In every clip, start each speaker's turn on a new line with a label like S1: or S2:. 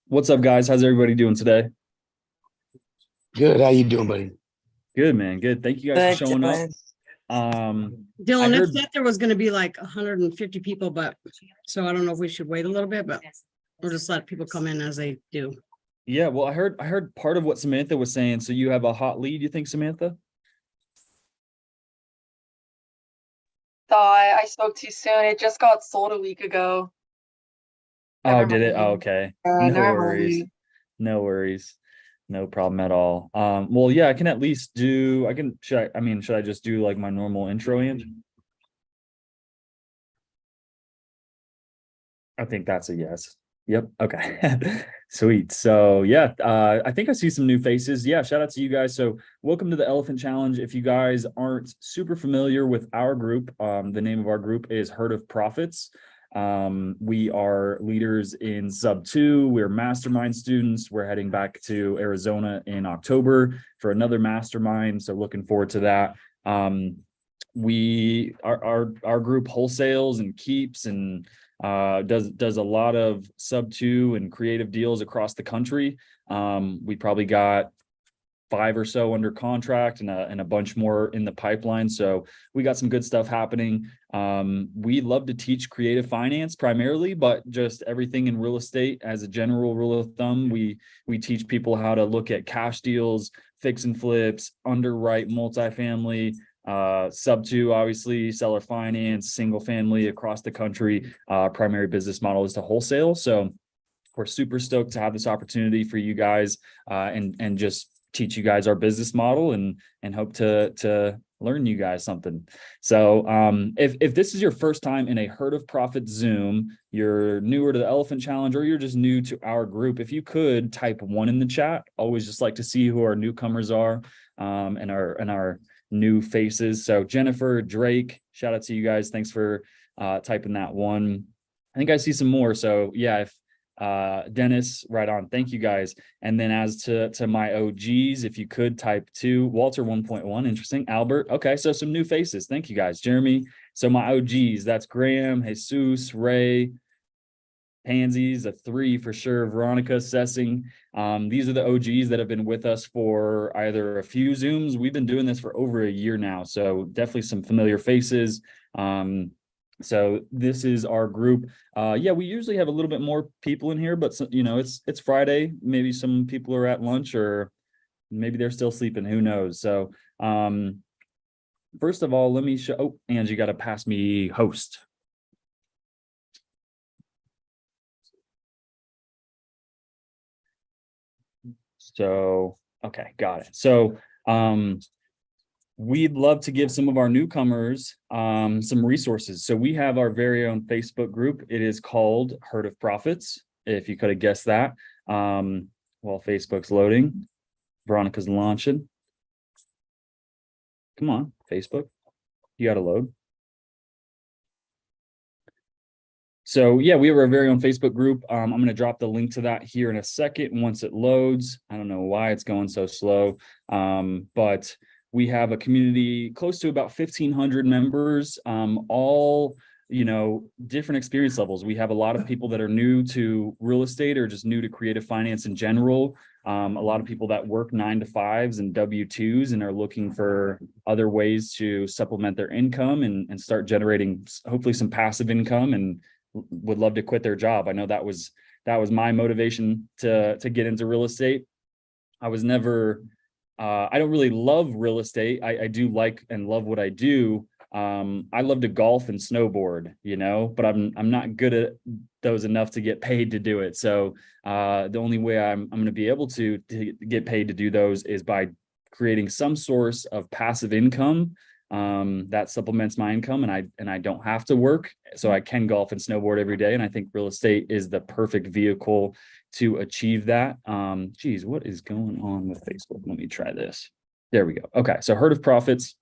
S1: What's up, guys? How's everybody doing today?
S2: Good. How you doing, buddy?
S1: Good, man. Good. Thank you guys for
S3: Good,
S1: showing up.
S3: Dylan.
S1: I
S4: Dylan, it
S1: heard,
S4: said there was gonna be like 150 people, but so I don't know if we should wait a little bit, but we'll just let people come in as they do.
S1: yeah, well, I heard part of what Samantha was saying. So you have a hot lead, you think, Samantha?
S5: Thought I spoke too soon. It just got sold a week ago.
S1: Oh,
S5: Never
S1: did it? Oh,
S5: mind.
S1: okay.
S5: Yeah,
S1: No
S5: never
S1: worries.
S5: mind.
S1: No worries. No problem at all. Well, yeah, I can at least do, I can, should I just do like my normal intro, Angie? I think that's a yes. Yep. Okay. Sweet. So yeah, I think I see some new faces. Yeah, shout out to you guys. So welcome to the Elephant Challenge. If you guys aren't super familiar with our group, the name of our group is Herd of Profits. We are leaders in sub 2. We're mastermind students. We're heading back to Arizona in October for another mastermind. So looking forward to that. Our group wholesales and keeps and does a lot of sub 2 and creative deals across the country. We probably got 5 or so under contract and a bunch more in the pipeline. So we got some good stuff happening. We love to teach creative finance primarily, but just everything in real estate as a general rule of thumb. We teach people how to look at cash deals, fix and flips, underwrite multifamily, sub 2, obviously, seller finance, single family across the country. Primary business model is to wholesale. So we're super stoked to have this opportunity for you guys, and just teach you guys our business model and hope to learn you guys something. So if this is your first time in a Herd of Profits Zoom, you're newer to the Elephant Challenge, or you're just new to our group, if you could type 1 in the chat. Always just like to see who our newcomers are, and our new faces. So Jennifer, Drake, shout out to you guys. Thanks for typing that 1. I think I see some more. So yeah, if Dennis, right on. Thank you guys. And then as to my OGs, if you could type 2, Walter 1.1, interesting. Albert. Okay, so some new faces. Thank you guys. Jeremy. So my OGs, that's Graham, Jesus, Ray, Pansies, a 3 for sure. Veronica, Sessing. These are the OGs that have been with us for either a few Zooms. We've been doing this for over a year now. So definitely some familiar faces. So this is our group. Yeah, we usually have a little bit more people in here, but it's Friday. Maybe some people are at lunch, or maybe they're still sleeping. Who knows? So first of all, let me show. Oh, Angie got to pass me host. So okay, got it. So we'd love to give some of our newcomers some resources. So we have our very own Facebook group. It is called Herd of Profits, if you could have guessed that. While Facebook's loading, Veronica's launching. Come on, Facebook, you got to load. So yeah, we have our very own Facebook group. I'm going to drop the link to that here in a second once it loads. I don't know why it's going so slow, but we have a community close to about 1,500 members, all different experience levels. We have a lot of people that are new to real estate or just new to creative finance in general. A lot of people that work 9-to-5s and W-2s and are looking for other ways to supplement their income and start generating hopefully some passive income, and would love to quit their job. I know that was my motivation to get into real estate. I was never, I don't really love real estate. I do like and love what I do. I love to golf and snowboard, but I'm not good at those enough to get paid to do it. So the only way I'm going to be able to get paid to do those is by creating some source of passive income that supplements my income, and I don't have to work, so I can golf and snowboard every day. And I think real estate is the perfect vehicle to achieve that. Geez, what is going on with Facebook? Let me try this. There we go. Okay, so Herd of Profits.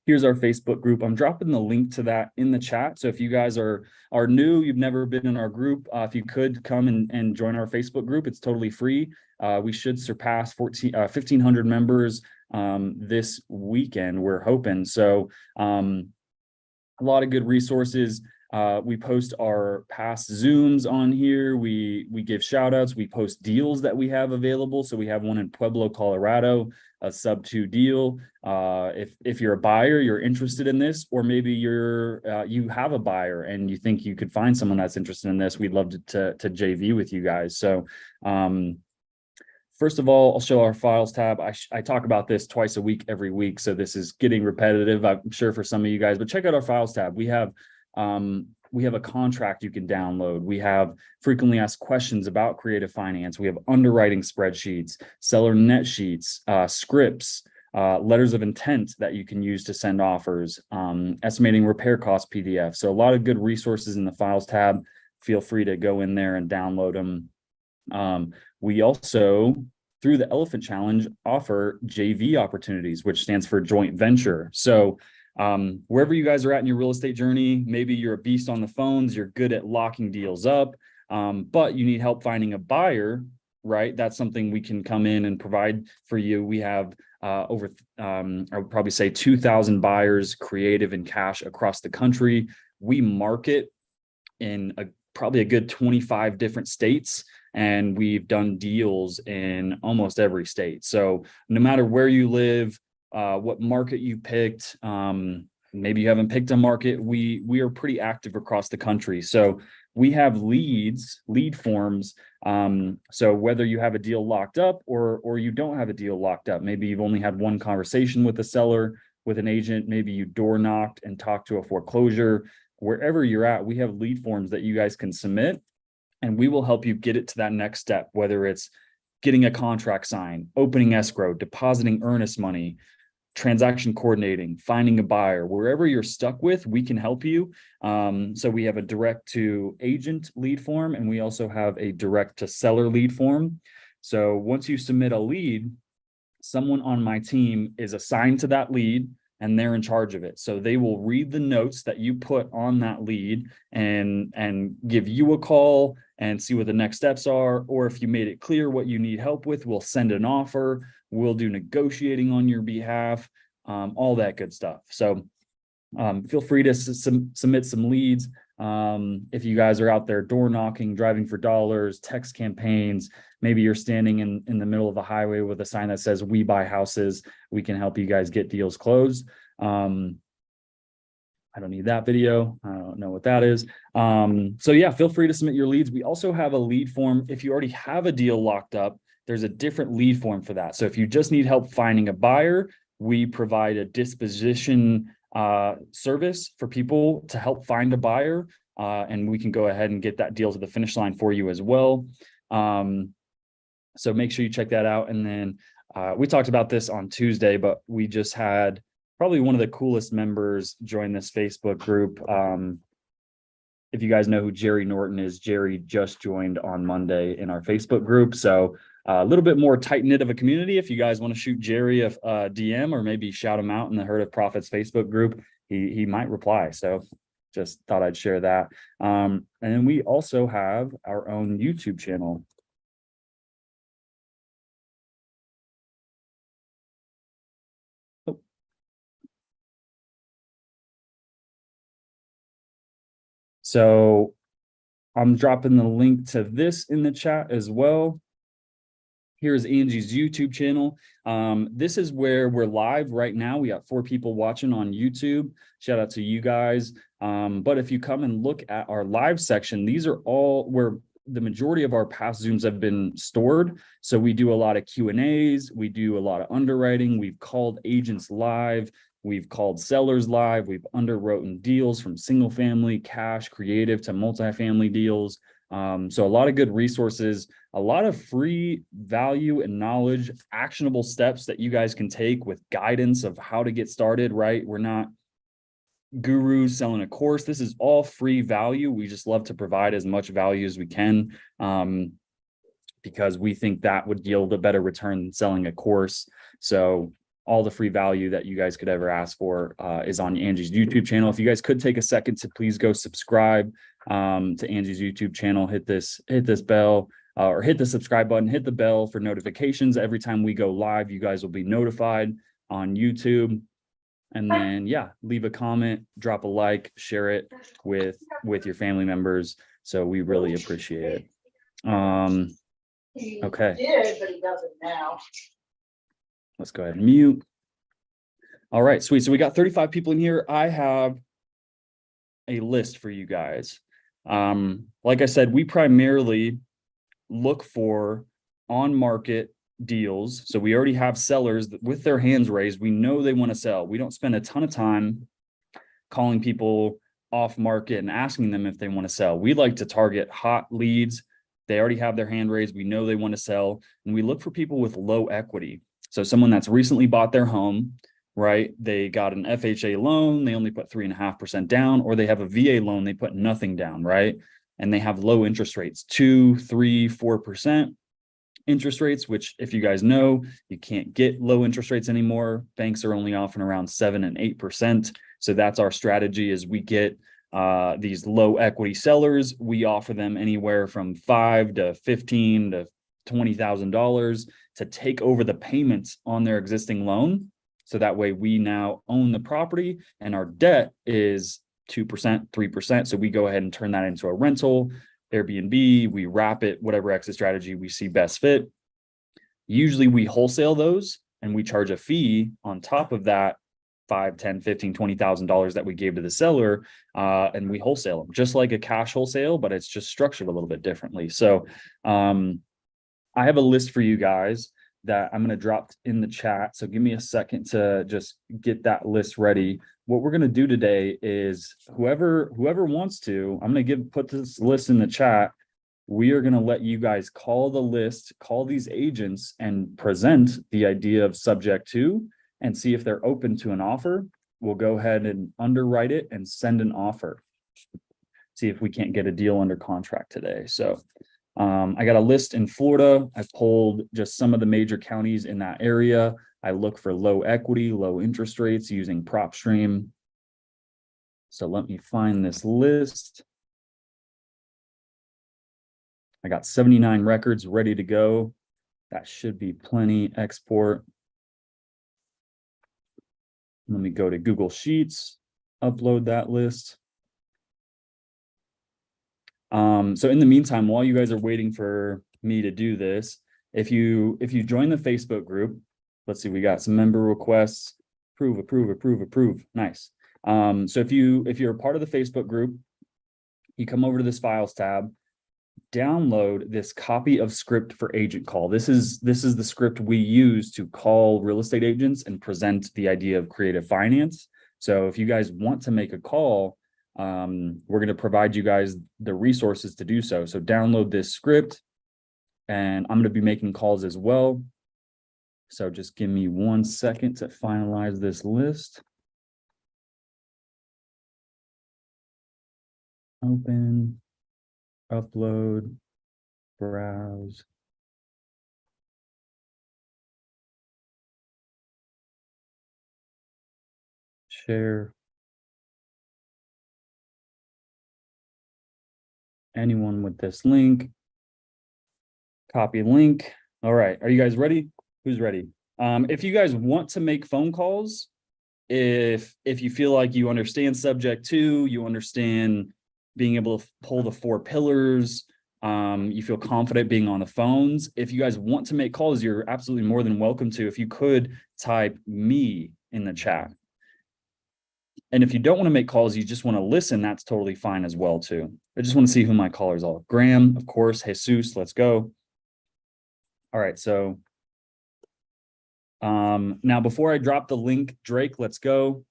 S1: Here's our Facebook group. I'm dropping the link to that in the chat. So if you guys are new, you've never been in our group, if you could come and join our Facebook group, it's totally free. We should surpass 1,500 members this weekend, we're hoping. So a lot of good resources. We post our past Zooms on here. We give shout outs. We post deals that we have available. So we have one in Pueblo, Colorado, a sub 2 deal. If you're a buyer, you're interested in this, or maybe you have a buyer and you think you could find someone that's interested in this, we'd love to JV with you guys. So first of all, I'll show our files tab. I talk about this twice a week, every week. So this is getting repetitive, I'm sure, for some of you guys, but check out our files tab. We have a contract you can download. We have frequently asked questions about creative finance. We have underwriting spreadsheets, seller net sheets, scripts, letters of intent that you can use to send offers, estimating repair cost PDF. So a lot of good resources in the files tab. Feel free to go in there and download them. We also, through the Elephant Challenge, offer JV opportunities, which stands for joint venture. So wherever you guys are at in your real estate journey, maybe you're a beast on the phones, you're good at locking deals up, but you need help finding a buyer, right? That's something we can come in and provide for you. We have I would probably say 2,000 buyers, creative and cash, across the country. We market in probably a good 25 different states, and we've done deals in almost every state. So no matter where you live, what market you picked, maybe you haven't picked a market, we are pretty active across the country. So we have lead forms. So whether you have a deal locked up or you don't have a deal locked up, maybe you've only had one conversation with a seller, with an agent, maybe you door knocked and talked to a foreclosure. Wherever you're at, we have lead forms that you guys can submit, and we will help you get it to that next step, whether it's getting a contract signed, opening escrow, depositing earnest money, transaction coordinating, finding a buyer. Wherever you're stuck with, we can help you. So we have a direct to agent lead form, and we also have a direct to seller lead form. So once you submit a lead, someone on my team is assigned to that lead, and they're in charge of it. So they will read the notes that you put on that lead and give you a call and see what the next steps are. Or if you made it clear what you need help with, we'll send an offer. We'll do negotiating on your behalf, all that good stuff. So feel free to submit some leads. If you guys are out there door knocking, driving for dollars, text campaigns, maybe you're standing in the middle of a highway with a sign that says "We buy houses," we can help you guys get deals closed. I don't need that video. I don't know what that is. So yeah, feel free to submit your leads. We also have a lead form. If you already have a deal locked up, there's a different lead form for that. So if you just need help finding a buyer, we provide a disposition service for people to help find a buyer. And we can go ahead and get that deal to the finish line for you as well. So make sure you check that out. And then we talked about this on Tuesday, but we just had probably one of the coolest members join this Facebook group. If you guys know who Jerry Norton is, Jerry just joined on Monday in our Facebook group. So a little bit more tight-knit of a community. If you guys want to shoot Jerry a DM or maybe shout him out in the Herd of Profits Facebook group, he might reply. So just thought I'd share that. And then we also have our own YouTube channel. So I'm dropping the link to this in the chat as well. Here's Angie's YouTube channel. This is where we're live right now. We got 4 people watching on YouTube. Shout out to you guys. But if you come and look at our live section, these are all where the majority of our past Zooms have been stored. So we do a lot of Q&As. We do a lot of underwriting. We've called agents live. We've called sellers live. We've underwritten deals from single family, cash, creative to multifamily deals. So a lot of good resources, a lot of free value and knowledge, actionable steps that you guys can take with guidance of how to get started, right? We're not gurus selling a course. This is all free value. We just love to provide as much value as we can, because we think that would yield a better return than selling a course. So all the free value that you guys could ever ask for is on Angie's YouTube channel. If you guys could take a second to please go subscribe to Angie's YouTube channel, hit this bell or hit the subscribe button, hit the bell for notifications. Every time we go live, you guys will be notified on YouTube. And then, yeah, leave a comment, drop a like, share it with your family members. So we really appreciate it. Okay.
S3: He did, but he doesn't now.
S1: Let's go ahead and mute. All right, sweet. So we got 35 people in here. I have a list for you guys. Like I said, we primarily look for on-market deals. So we already have sellers with their hands raised. We know they want to sell. We don't spend a ton of time calling people off market and asking them if they want to sell. We like to target hot leads. They already have their hand raised. We know they want to sell. And we look for people with low equity. So someone that's recently bought their home, right? They got an FHA loan. They only put 3.5% down, or they have a VA loan. They put nothing down, right? And they have low interest rates, 2, 3, 4% interest rates, which if you guys know, you can't get low interest rates anymore. Banks are only offering around 7 and 8%. So that's our strategy is we get these low equity sellers. We offer them anywhere from $5,000 to $15,000 to $20,000 to take over the payments on their existing loan. So that way we now own the property and our debt is 2%, 3%. So we go ahead and turn that into a rental, Airbnb, we wrap it, whatever exit strategy we see best fit. Usually we wholesale those and we charge a fee on top of that $5, $10, $15, $20,000 that we gave to the seller, and we wholesale them just like a cash wholesale, but it's just structured a little bit differently. So I have a list for you guys that I'm going to drop in the chat. So give me a second to just get that list ready. What we're going to do today is whoever wants to, I'm going to put this list in the chat. We are going to let you guys call the list, call these agents and present the idea of subject to and see if they're open to an offer. We'll go ahead and underwrite it and send an offer. See if we can't get a deal under contract today. So I got a list in Florida. I pulled just some of the major counties in that area. I look for low equity, low interest rates using PropStream. So let me find this list. I got 79 records ready to go. That should be plenty. Export. Let me go to Google Sheets, upload that list. So in the meantime, while you guys are waiting for me to do this, if you join the Facebook group, let's see, we got some member requests, approve. Nice. So if you're a part of the Facebook group, you come over to this files tab, download this copy of script for agent call. This is the script we use to call real estate agents and present the idea of creative finance. So if you guys want to make a call, we're going to provide you guys the resources to do so. So download this script and I'm going to be making calls as well. So just give me 1 second to finalize this list. Open, upload, browse. Share. Anyone with this link, copy link. All right, are you guys ready? Who's ready? If you guys want to make phone calls, if you feel like you understand subject to, you understand being able to pull the 4 pillars, you feel confident being on the phones. If you guys want to make calls, you're absolutely more than welcome to. If you could type me in the chat. And if you don't want to make calls, you just want to listen, that's totally fine as well too. I just want to see who my callers are. Graham, of course, Jesus, let's go. All right, so now before I drop the link, Drake, let's go.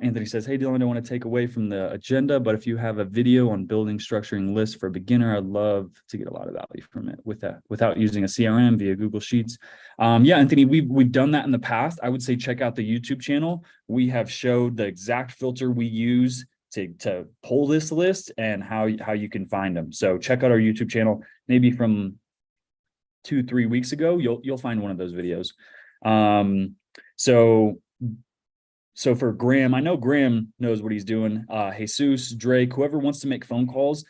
S1: Anthony says, hey, Dylan, I don't want to take away from the agenda, but if you have a video on building structuring lists for a beginner, I'd love to get a lot of value from it with that, without using a CRM via Google Sheets. Yeah, Anthony, we've done that in the past. I would say check out the YouTube channel. We have showed the exact filter we use to pull this list and how you can find them. So check out our YouTube channel. Maybe from 2-3 weeks ago, you'll find one of those videos. So for Graham, I know Graham knows what he's doing. Jesus, Drake, whoever wants to make phone calls,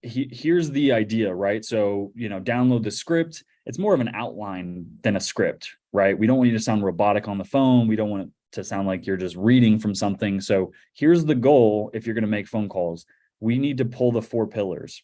S1: here's the idea, right? So, download the script. It's more of an outline than a script, right? We don't want you to sound robotic on the phone. We don't want it to sound like you're just reading from something. So here's the goal. If you're going to make phone calls, we need to pull the 4 pillars.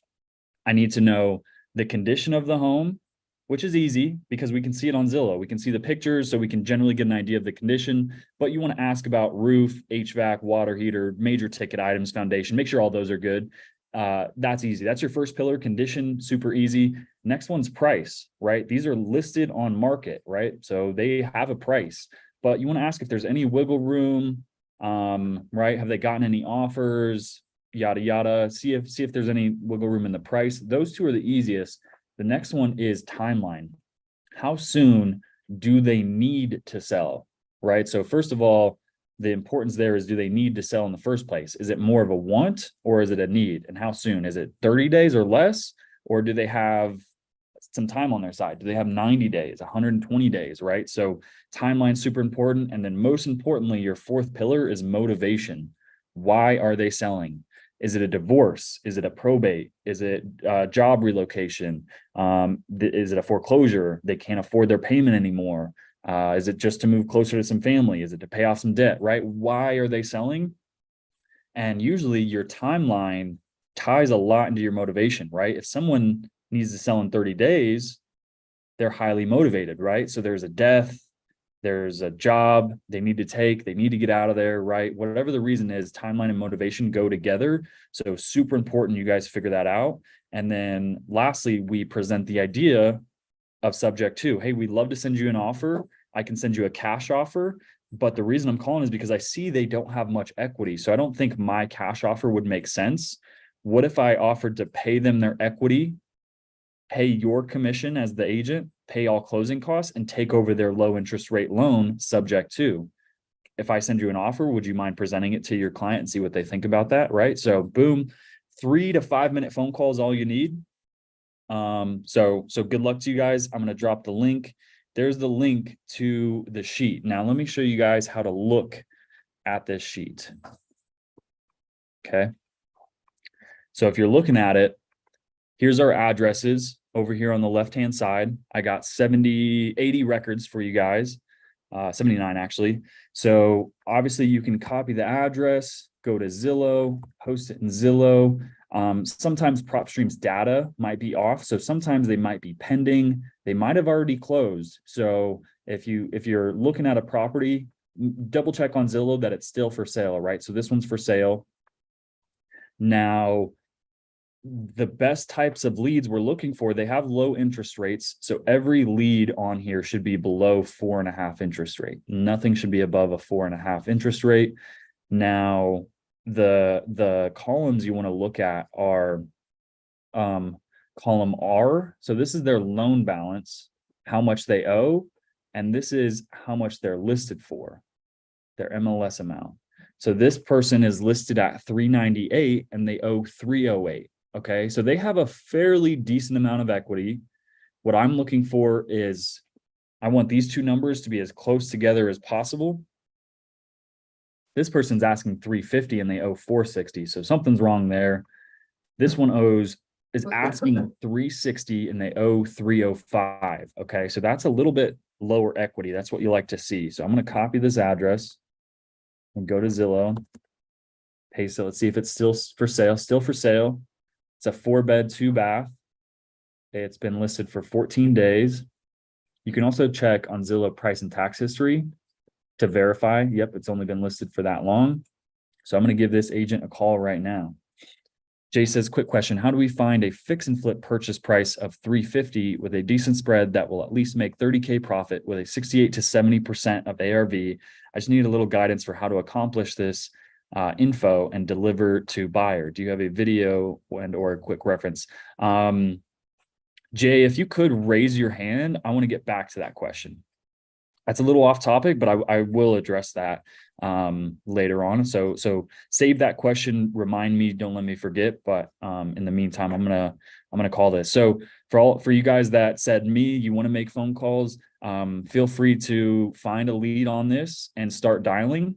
S1: I need to know the condition of the home, which is easy because we can see it on Zillow. We can see the pictures, so we can generally get an idea of the condition. But you want to ask about roof, HVAC, water heater, major ticket items, foundation. Make sure all those are good. That's easy. That's your first pillar, condition, super easy. Next one's price, right? These are listed on market, right? So they have a price, but you want to ask if there's any wiggle room, right? Have they gotten any offers? Yada yada. See if there's any wiggle room in the price. Those 2 are the easiest. The next one is timeline. How soon do they need to sell, right? So first of all, the importance there is, do they need to sell in the first place? Is it more of a want or is it a need? And how soon? Is it 30 days or less? Or do they have some time on their side? Do they have 90 days, 120 days, right? So timeline super important. And then most importantly, your 4th pillar is motivation. Why are they selling? Is it a divorce? Is it a probate? Is it job relocation? Is it a foreclosure? They can't afford their payment anymore. Is it just to move closer to some family? Is it to pay off some debt, right? Why are they selling? And usually your timeline ties a lot into your motivation, right? If someone needs to sell in 30 days, they're highly motivated, right? So there's a death, there's a job they need to take, they need to get out of there, right? Whatever the reason is, timeline and motivation go together. So super important you guys figure that out. And then lastly, we present the idea of subject to, hey, we'd love to send you an offer. I can send you a cash offer, but the reason I'm calling is because I see they don't have much equity. So I don't think my cash offer would make sense. What if I offered to pay them their equity, pay your commission as the agent, pay all closing costs, and take over their low interest rate loan subject to? If I send you an offer, would you mind presenting it to your client and see what they think about that, right? So boom, 3 to 5 minute phone call is all you need. So good luck to you guys. I'm going to drop the link. There's the link to the sheet. Now let me show you guys how to look at this sheet. Okay. So if you're looking at it, here's our addresses over here on the left-hand side. I got 80 records for you guys, 79 actually. So obviously you can copy the address, go to Zillow, post it in Zillow. Sometimes PropStream's data might be off. So sometimes they might be pending. They might have already closed. So if you're looking at a property, double check on Zillow that it's still for sale, right? So this one's for sale. Now, the best types of leads we're looking for, they have low interest rates. So every lead on here should be below 4.5 interest rate. Nothing should be above a 4.5 interest rate. Now, the columns you want to look at are column R. So this is their loan balance, how much they owe, and this is how much they're listed for, their MLS amount. So this person is listed at 398 and they owe 308. Okay, so they have a fairly decent amount of equity. What I'm looking for is, I want these 2 numbers to be as close together as possible. This person's asking 350 and they owe 460. So something's wrong there. This one is asking 360 and they owe 305. Okay, so that's a little bit lower equity. That's what you like to see. So I'm going to copy this address and go to Zillow. Paste it. Let's see if it's still for sale. Still for sale. It's a 4-bed, 2-bath. It's been listed for 14 days. You can also check on Zillow price and tax history to verify. Yep, it's only been listed for that long. So I'm going to give this agent a call right now. Jay says, quick question. How do we find a fix and flip purchase price of 350 with a decent spread that will at least make 30K profit with a 68 to 70% of ARV? I just need a little guidance for how to accomplish this info and deliver to buyer. Do you have a video and or a quick reference? Jay, if you could raise your hand, I want to get back to that question. That's a little off topic, but I will address that later on. So save that question, remind me, don't let me forget. But in the meantime, I'm gonna call this. So for you guys that said you want to make phone calls, feel free to find a lead on this and start dialing.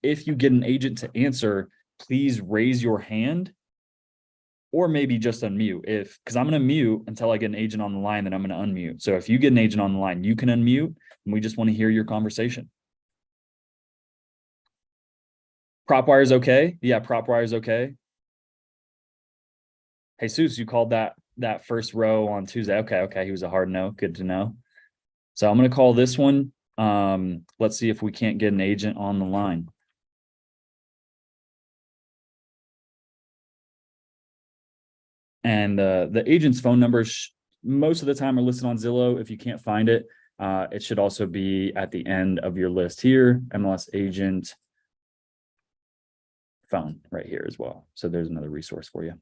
S1: If you get an agent to answer, please raise your hand or maybe just unmute because I'm going to mute until I get an agent on the line, then I'm going to unmute. So if you get an agent on the line, you can unmute and we just want to hear your conversation. Prop wire's okay. Yeah. Prop wire's okay. Hey, Jesus, you called that first row on Tuesday. Okay. He was a hard no. Good to know. So I'm going to call this one. Let's see if we can't get an agent on the line. And the agent's phone numbers most of the time are listed on Zillow. If you can't find it, it should also be at the end of your list here. MLS agent phone right here as well. So there's another resource for you.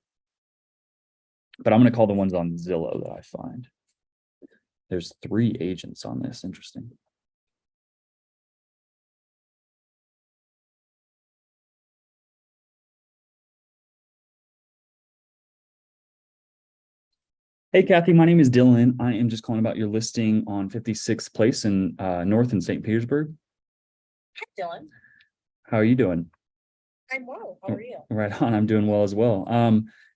S1: But I'm going to call the ones on Zillow that I find. There's 3 agents on this. Interesting. Hey, Kathy, my name is Dylan. I am just calling about your listing on 56th Place in North in St. Petersburg.
S3: Hi, Dylan.
S1: How are you doing?
S3: I'm well. How are you?
S1: Right on. I'm doing well as well.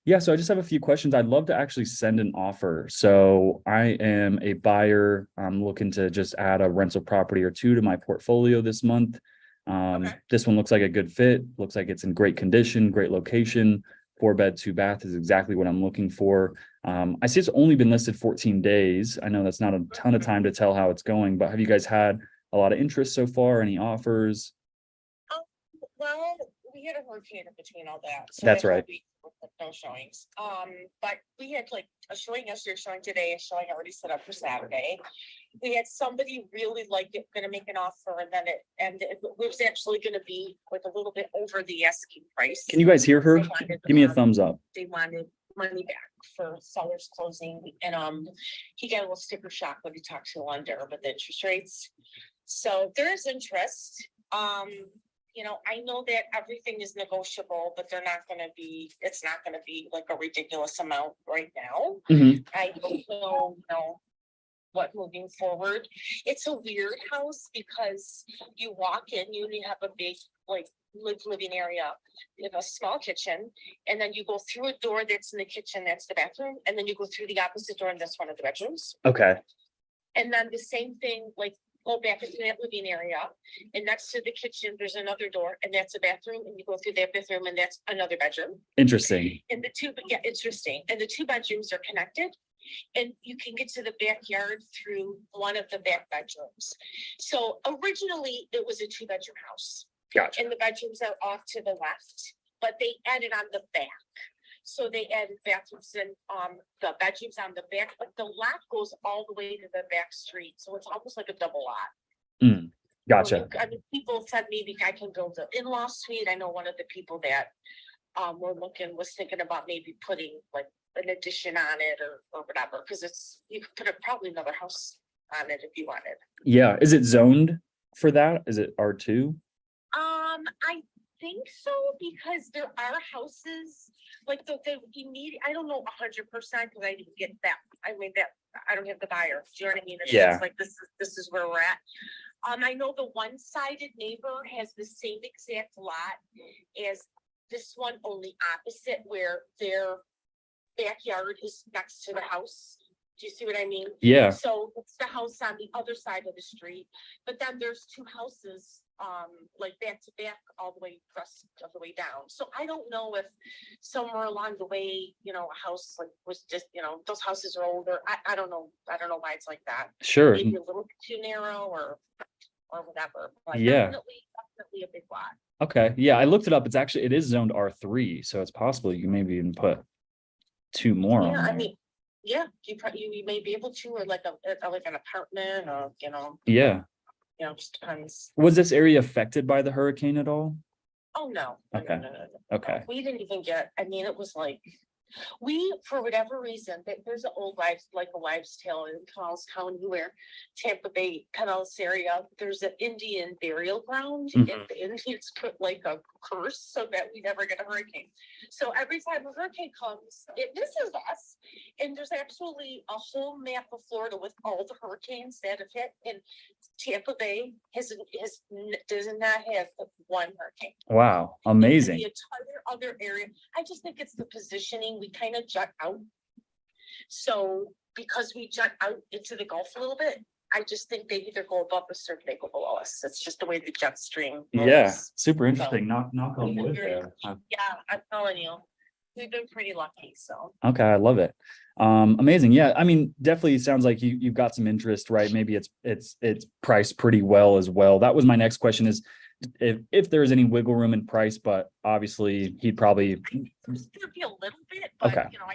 S1: Yeah, so I just have a few questions. I'd love to actually send an offer. So I am a buyer. I'm looking to just add a rental property or 2 to my portfolio this month.
S3: Okay.
S1: This one looks like a good fit. Looks like it's in great condition, great location. 4-bed, 2-bath is exactly what I'm looking for. I see it's only been listed 14 days. I know that's not a ton of time to tell how it's going, but have you guys had a lot of interest so far? Any offers?
S3: Well, we had a hurricane in between all that. So
S1: That's
S3: that whole
S1: right.
S3: week with no showings. But we had like a showing yesterday, showing today, a showing already set up for Saturday. We had somebody really like it, gonna make an offer, and it was actually gonna be like a little bit over the asking price.
S1: Can you guys hear her?
S3: They wanted,
S1: Give me a thumbs up.
S3: They wanted money back for seller's closing, and he got a little sticker shock when he talked to the lender with the interest rates. So there is interest. You know, I know that everything is negotiable, but it's not gonna be like a ridiculous amount right now.
S1: Mhm.
S3: I don't know, what moving forward. It's a weird house because you walk in, you only have a big like living area, you have a small kitchen, and then you go through a door that's in the kitchen, that's the bathroom, and then you go through the opposite door and that's one of the bedrooms.
S1: Okay.
S3: And then the same thing, like go back into that living area, and next to the kitchen, there's another door, and that's a bathroom, and you go through that bathroom, and that's another bedroom.
S1: Interesting.
S3: And interesting. And the 2 bedrooms are connected, and you can get to the backyard through one of the back bedrooms. So originally, it was a 2-bedroom house,
S1: Gotcha.
S3: and the bedrooms are off to the left, but they added on the back. So they added bathrooms and the bedrooms on the back, but the lot goes all the way to the back street. So it's almost like a double lot.
S1: Gotcha.
S3: I mean, people said maybe I can build an in-law suite. I know one of the people that was thinking about maybe putting like an addition on it or whatever, because you could put probably another house on it if you wanted.
S1: Yeah. Is it zoned for that? Is it R2?
S3: I think so, because there are houses like the immediate, I don't know 100% because I didn't get that. I mean that I don't have the buyer. Do you know what I mean? It's just like this is where we're at. I know the one-sided neighbor has the same exact lot as this one, only opposite, where their backyard is next to the house. Do you see what I mean?
S1: Yeah.
S3: So it's the house on the other side of the street, but then there's 2 houses like back to back all the way across all the way down. So I don't know if somewhere along the way, a house like was just, those houses are older. I don't know. I don't know why it's like that.
S1: Sure.
S3: Maybe a little bit too narrow or whatever. But
S1: Yeah.
S3: definitely a big lot.
S1: Okay. Yeah, I looked it up. It is zoned R3, so it's possible you can maybe even put 2 more on
S3: Yeah, I
S1: there.
S3: mean, yeah, you may be able to, or like an apartment, or
S1: Yeah.
S3: just depends.
S1: Was this area affected by the hurricane at all?
S3: Oh, no.
S1: Okay.
S3: No.
S1: Okay.
S3: We didn't even get, I mean, it was like, for whatever reason, there's an old wives' tale in Canals County where Tampa Bay, Canals area, there's an Indian burial ground. And the Indians put like a curse so that we never get a hurricane. So every time a hurricane comes, it misses us. And there's actually a whole map of Florida with all the hurricanes that have hit. And Tampa Bay does not have one hurricane.
S1: Wow. Amazing.
S3: The entire other area. I just think it's the positioning we kind of jut out. So because we jut out into the Gulf a little bit, I just think they either go above us or they go below us. It's just the way the jet stream
S1: Yeah,
S3: moves.
S1: super interesting. Knock on wood
S3: Very-
S1: there.
S3: Yeah, I'm telling you, we've been pretty lucky, so.
S1: Okay, I love it. Amazing. Yeah, I mean, definitely sounds like you've got some interest, right? Maybe it's priced pretty well as well. That was my next question is if there's any wiggle room in price, but obviously he'd probably
S3: There's gonna be a little bit, but
S1: Okay.
S3: you know,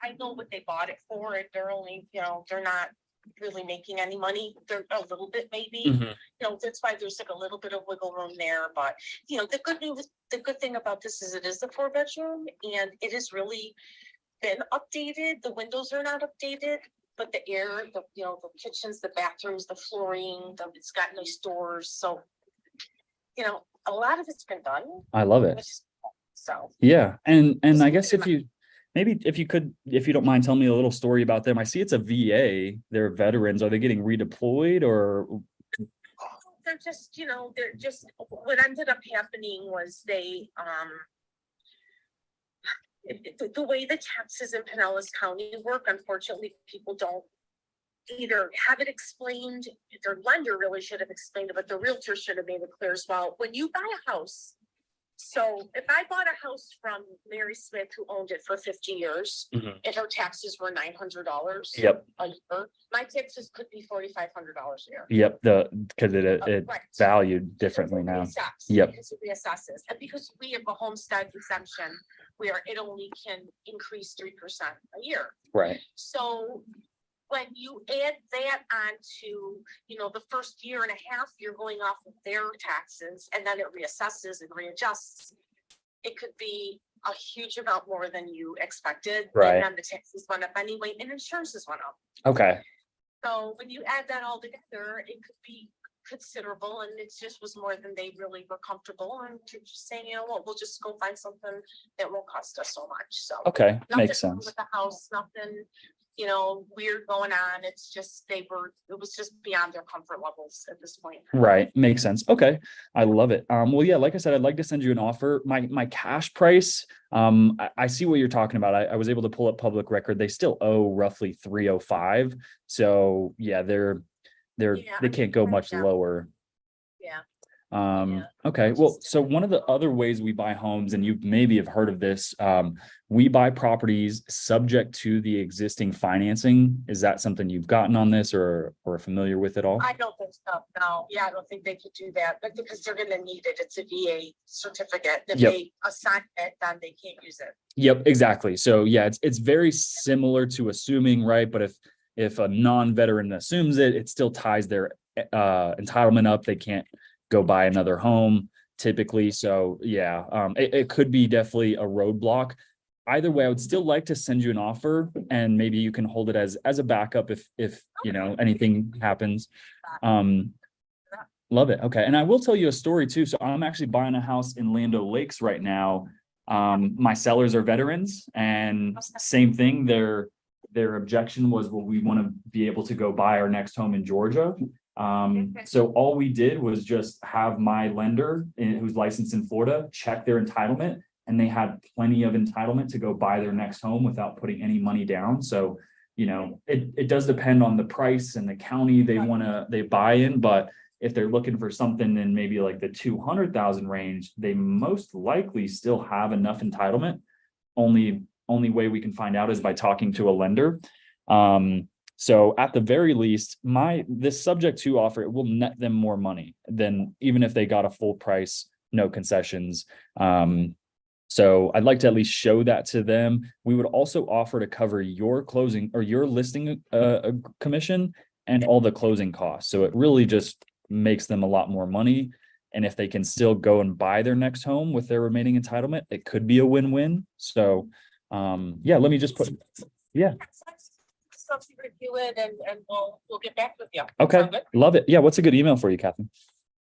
S3: I know what they bought it for, and they're only, you know, they're not really making any money. They're a little bit maybe,
S1: Mhm.
S3: you know, that's why there's like a little bit of wiggle room there, but you know, the good thing about this is it is a 4-bedroom and it has really been updated. The windows are not updated, but the air, you know, the kitchens, the bathrooms, the flooring, it's got nice doors, so you know, a lot of it's been done.
S1: I love it.
S3: which is cool. So
S1: Yeah, and I guess if you don't mind telling me a little story about them. I see it's a VA, they're veterans. Are they getting redeployed or
S3: they're just, you know, what ended up happening was they, the way the taxes in Pinellas County work, unfortunately, people don't either have it explained, their lender really should have explained it, but the realtor should have made it clear as well. When you buy a house, so if I bought a house from Mary Smith, who owned it for 50 years,
S1: Mhm.
S3: and her taxes were $900
S1: Yep,
S3: a year, my taxes could be $4,500 a year.
S1: yep, because it's
S3: Right.
S1: valued differently now.
S3: Reassess,
S1: Yep.
S3: Because it reassesses, and because we have a homestead exemption where it only can increase 3% a year.
S1: Right.
S3: So when you add that onto, you know, the first year and a half, you're going off of their taxes and then it reassesses and readjusts. It could be a huge amount more than you expected.
S1: Right.
S3: And then the taxes went up anyway and insurances went up.
S1: Okay.
S3: So when you add that all together, it could be considerable and it just was more than they really were comfortable. And you're just saying, you know what, we'll just go find something that won't cost us so much. So.
S1: Okay,
S3: Nothing
S1: makes
S3: wrong
S1: sense.
S3: with the house, nothing, you know, weird going on. It's just, it was just beyond their comfort levels at this point.
S1: Right, makes sense. Okay, I love it. Well, yeah, like I said, I'd like to send you an offer. My cash price, I see what you're talking about. I was able to pull up public record. They still owe roughly 305. So yeah, they can't go much
S3: Yeah.
S1: lower.
S3: Yeah.
S1: Okay, well, so one of the other ways we buy homes, and you maybe have heard of this, we buy properties subject to the existing financing. Is that something you've gotten on this or are familiar with at all?
S3: I don't think so. No, yeah, I don't think they could do that, but because they're gonna need it. It's a VA certificate. If
S1: Yep.
S3: they assign it, then they can't use it.
S1: Yep, exactly. So yeah, it's very similar to assuming, right? But if a non-veteran assumes it, it still ties their entitlement up. They can't go buy another home typically. So yeah, it could be definitely a roadblock. Either way, I would still like to send you an offer and maybe you can hold it as a backup if you know anything happens. Love it. Okay. And I will tell you a story too. So I'm actually buying a house in Land O' Lakes right now. My sellers are veterans and same thing. Their objection was, well, we want to be able to go buy our next home in Georgia. So all we did was just have my lender who's licensed in Florida check their entitlement, and they had plenty of entitlement to go buy their next home without putting any money down. So, you know, it does depend on the price and the county they buy in, but if they're looking for something in maybe like the 200,000 range, they most likely still have enough entitlement. Only way we can find out is by talking to a lender. So at the very least, this subject to offer, it will net them more money than even if they got a full price, no concessions. So I'd like to at least show that to them. We would also offer to cover your closing or your listing commission and all the closing costs. So it really just makes them a lot more money. And if they can still go and buy their next home with their remaining entitlement, it could be a win-win. So yeah, let me just put, yeah.
S3: Something review it and we'll get back with you.
S1: Okay,
S3: Sound good?
S1: love it. Yeah, what's a good email for you, Kathy?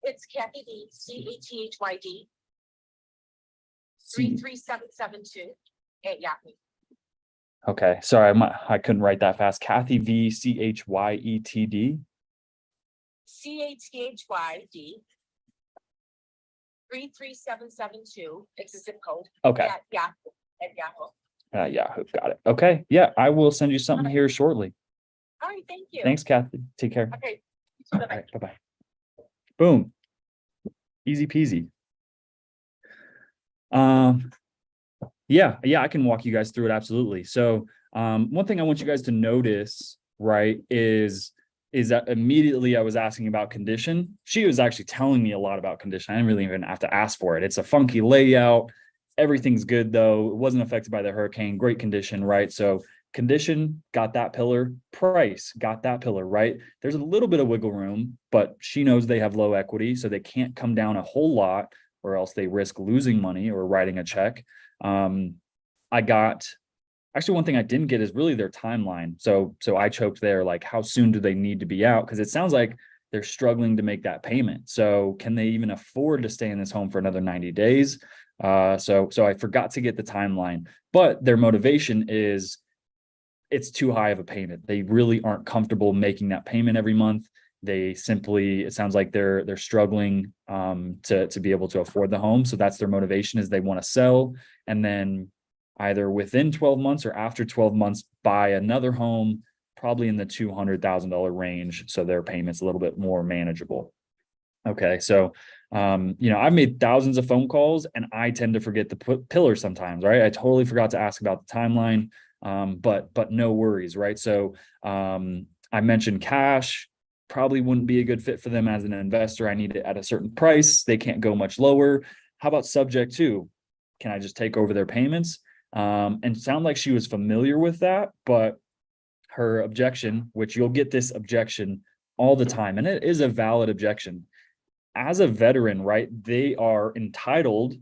S3: It's Kathy D, CATHYD,
S1: C-
S3: 33772 at Yahoo.
S1: Okay, sorry, I couldn't write that fast. Kathy V CHYETD.
S3: CATHYD 33772. It's a zip code.
S1: Okay.
S3: At Yahoo.
S1: Yahoo. Got it. Okay. Yeah, I will send you something here shortly.
S3: All right, thank you.
S1: Thanks, Kathy. Take care.
S3: Okay.
S1: All right, bye-bye. Boom. Easy peasy. Yeah, I can walk you guys through it. Absolutely. So, one thing I want you guys to notice, right, is that immediately I was asking about condition. She was actually telling me a lot about condition. I didn't really even have to ask for it. It's a funky layout. Everything's good though. It wasn't affected by the hurricane. Great condition, right? So condition, got that pillar. Price, got that pillar, right? There's a little bit of wiggle room, but she knows they have low equity, so they can't come down a whole lot, or else they risk losing money or writing a check. I got actually one thing I didn't get is really their timeline. So I choked there, like how soon do they need to be out? Because it sounds like they're struggling to make that payment. So can they even afford to stay in this home for another 90 days? So I forgot to get the timeline, but their motivation is it's too high of a payment. They really aren't comfortable making that payment every month. They simply, it sounds like they're struggling to be able to afford the home. So that's their motivation, is they want to sell and then either within 12 months or after 12 months buy another home, probably in the $200,000 range. So their payment's a little bit more manageable. Okay. So, I've made thousands of phone calls and I tend to forget the pillar sometimes, right? I totally forgot to ask about the timeline. But no worries, right? So, I mentioned cash probably wouldn't be a good fit for them as an investor. I need it at a certain price. They can't go much lower. How about subject to? Can I just take over their payments? And sound like she was familiar with that, but her objection, which you'll get this objection all the time, and it is a valid objection. As a veteran, right, they are entitled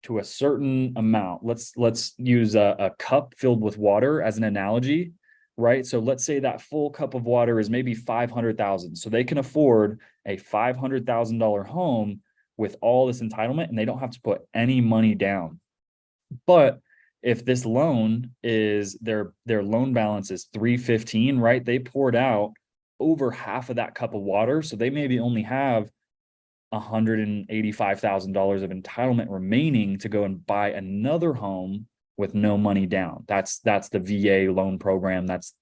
S1: to a certain amount. Let's use a cup filled with water as an analogy, right? So let's say that full cup of water is maybe 500,000. So they can afford a $500,000 home with all this entitlement, and they don't have to put any money down. But if this loan is their loan balance is 315, right? They poured out over half of that cup of water. So they maybe only have $185,000 of entitlement remaining to go and buy another home with no money down. That's the VA loan program. That's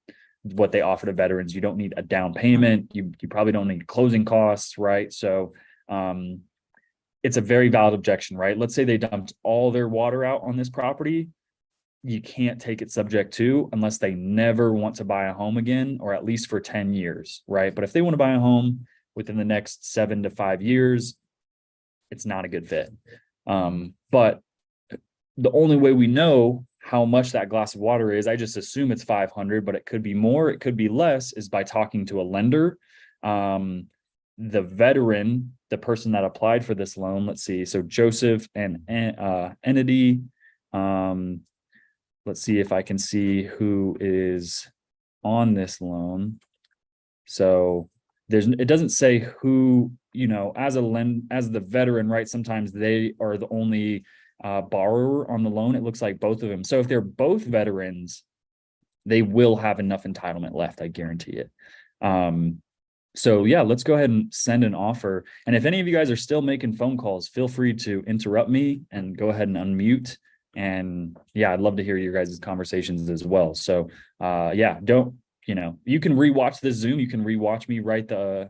S1: what they offer to veterans. You don't need a down payment. You probably don't need closing costs, right? So it's a very valid objection, right? Let's say they dumped all their water out on this property. You can't take it subject to unless they never want to buy a home again, or at least for 10 years, right? But if they want to buy a home within the next 7 to 5 years, it's not a good fit. But the only way we know how much that glass of water is, I just assume it's 500, but it could be more, it could be less, is by talking to a lender. The veteran, the person that applied for this loan, let's see, so Joseph and entity, let's see if I can see who is on this loan. So it doesn't say who, as the veteran, right? Sometimes they are the only borrower on the loan. It looks like both of them. So if they're both veterans, they will have enough entitlement left. I guarantee it. So yeah, let's go ahead and send an offer. And if any of you guys are still making phone calls, feel free to interrupt me and go ahead and unmute. And yeah, I'd love to hear your guys' conversations as well. So yeah, you can rewatch this Zoom. You can rewatch me write the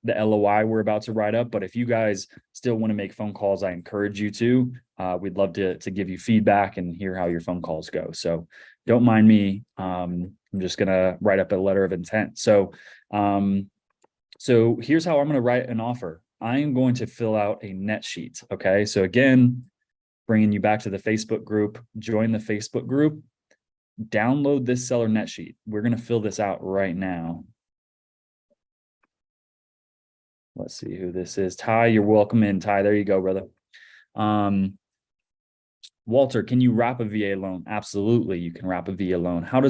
S1: LOI we're about to write up. But if you guys still want to make phone calls, I encourage you to. We'd love to give you feedback and hear how your phone calls go. So don't mind me. I'm just gonna write up a letter of intent. So here's how I'm gonna write an offer. I am going to fill out a net sheet. Okay. So again, bringing you back to the Facebook group, join the Facebook group, download this seller net sheet. We're going to fill this out right now. Let's see who this is. Ty, you're welcome in. Ty, there you go, brother. Walter, can you wrap a VA loan? Absolutely, you can wrap a VA loan. How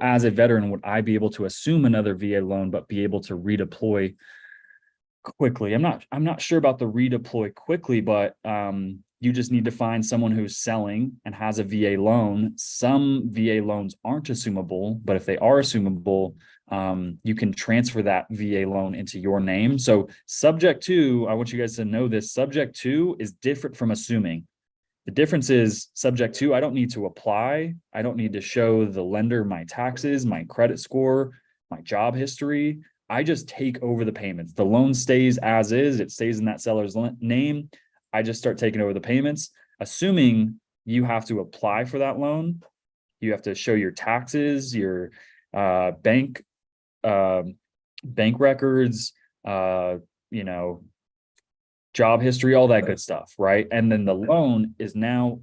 S1: as a veteran would I be able to assume another VA loan but be able to redeploy quickly? I'm not sure about the redeploy quickly, but you just need to find someone who's selling and has a VA loan. Some VA loans aren't assumable, but if they are assumable, you can transfer that VA loan into your name. So subject to, I want you guys to know this, subject to is different from assuming. The difference is subject to, I don't need to apply. I don't need to show the lender my taxes, my credit score, my job history. I just take over the payments. The loan stays as is. It stays in that seller's name. I just start taking over the payments, assuming you have to apply for that loan. You have to show your taxes, your bank records, job history, all that good stuff, right? And then the loan is now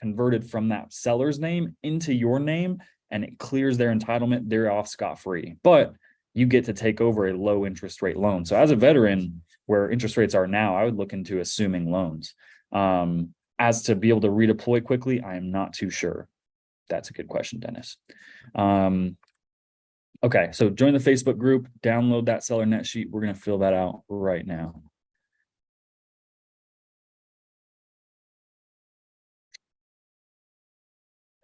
S1: converted from that seller's name into your name, and it clears their entitlement. They're off scot-free, but you get to take over a low interest rate loan. So as a veteran, where interest rates are now, I would look into assuming loans. As to be able to redeploy quickly, I am not too sure. That's a good question, Dennis. Okay, so join the Facebook group, download that seller net sheet. We're going to fill that out right now.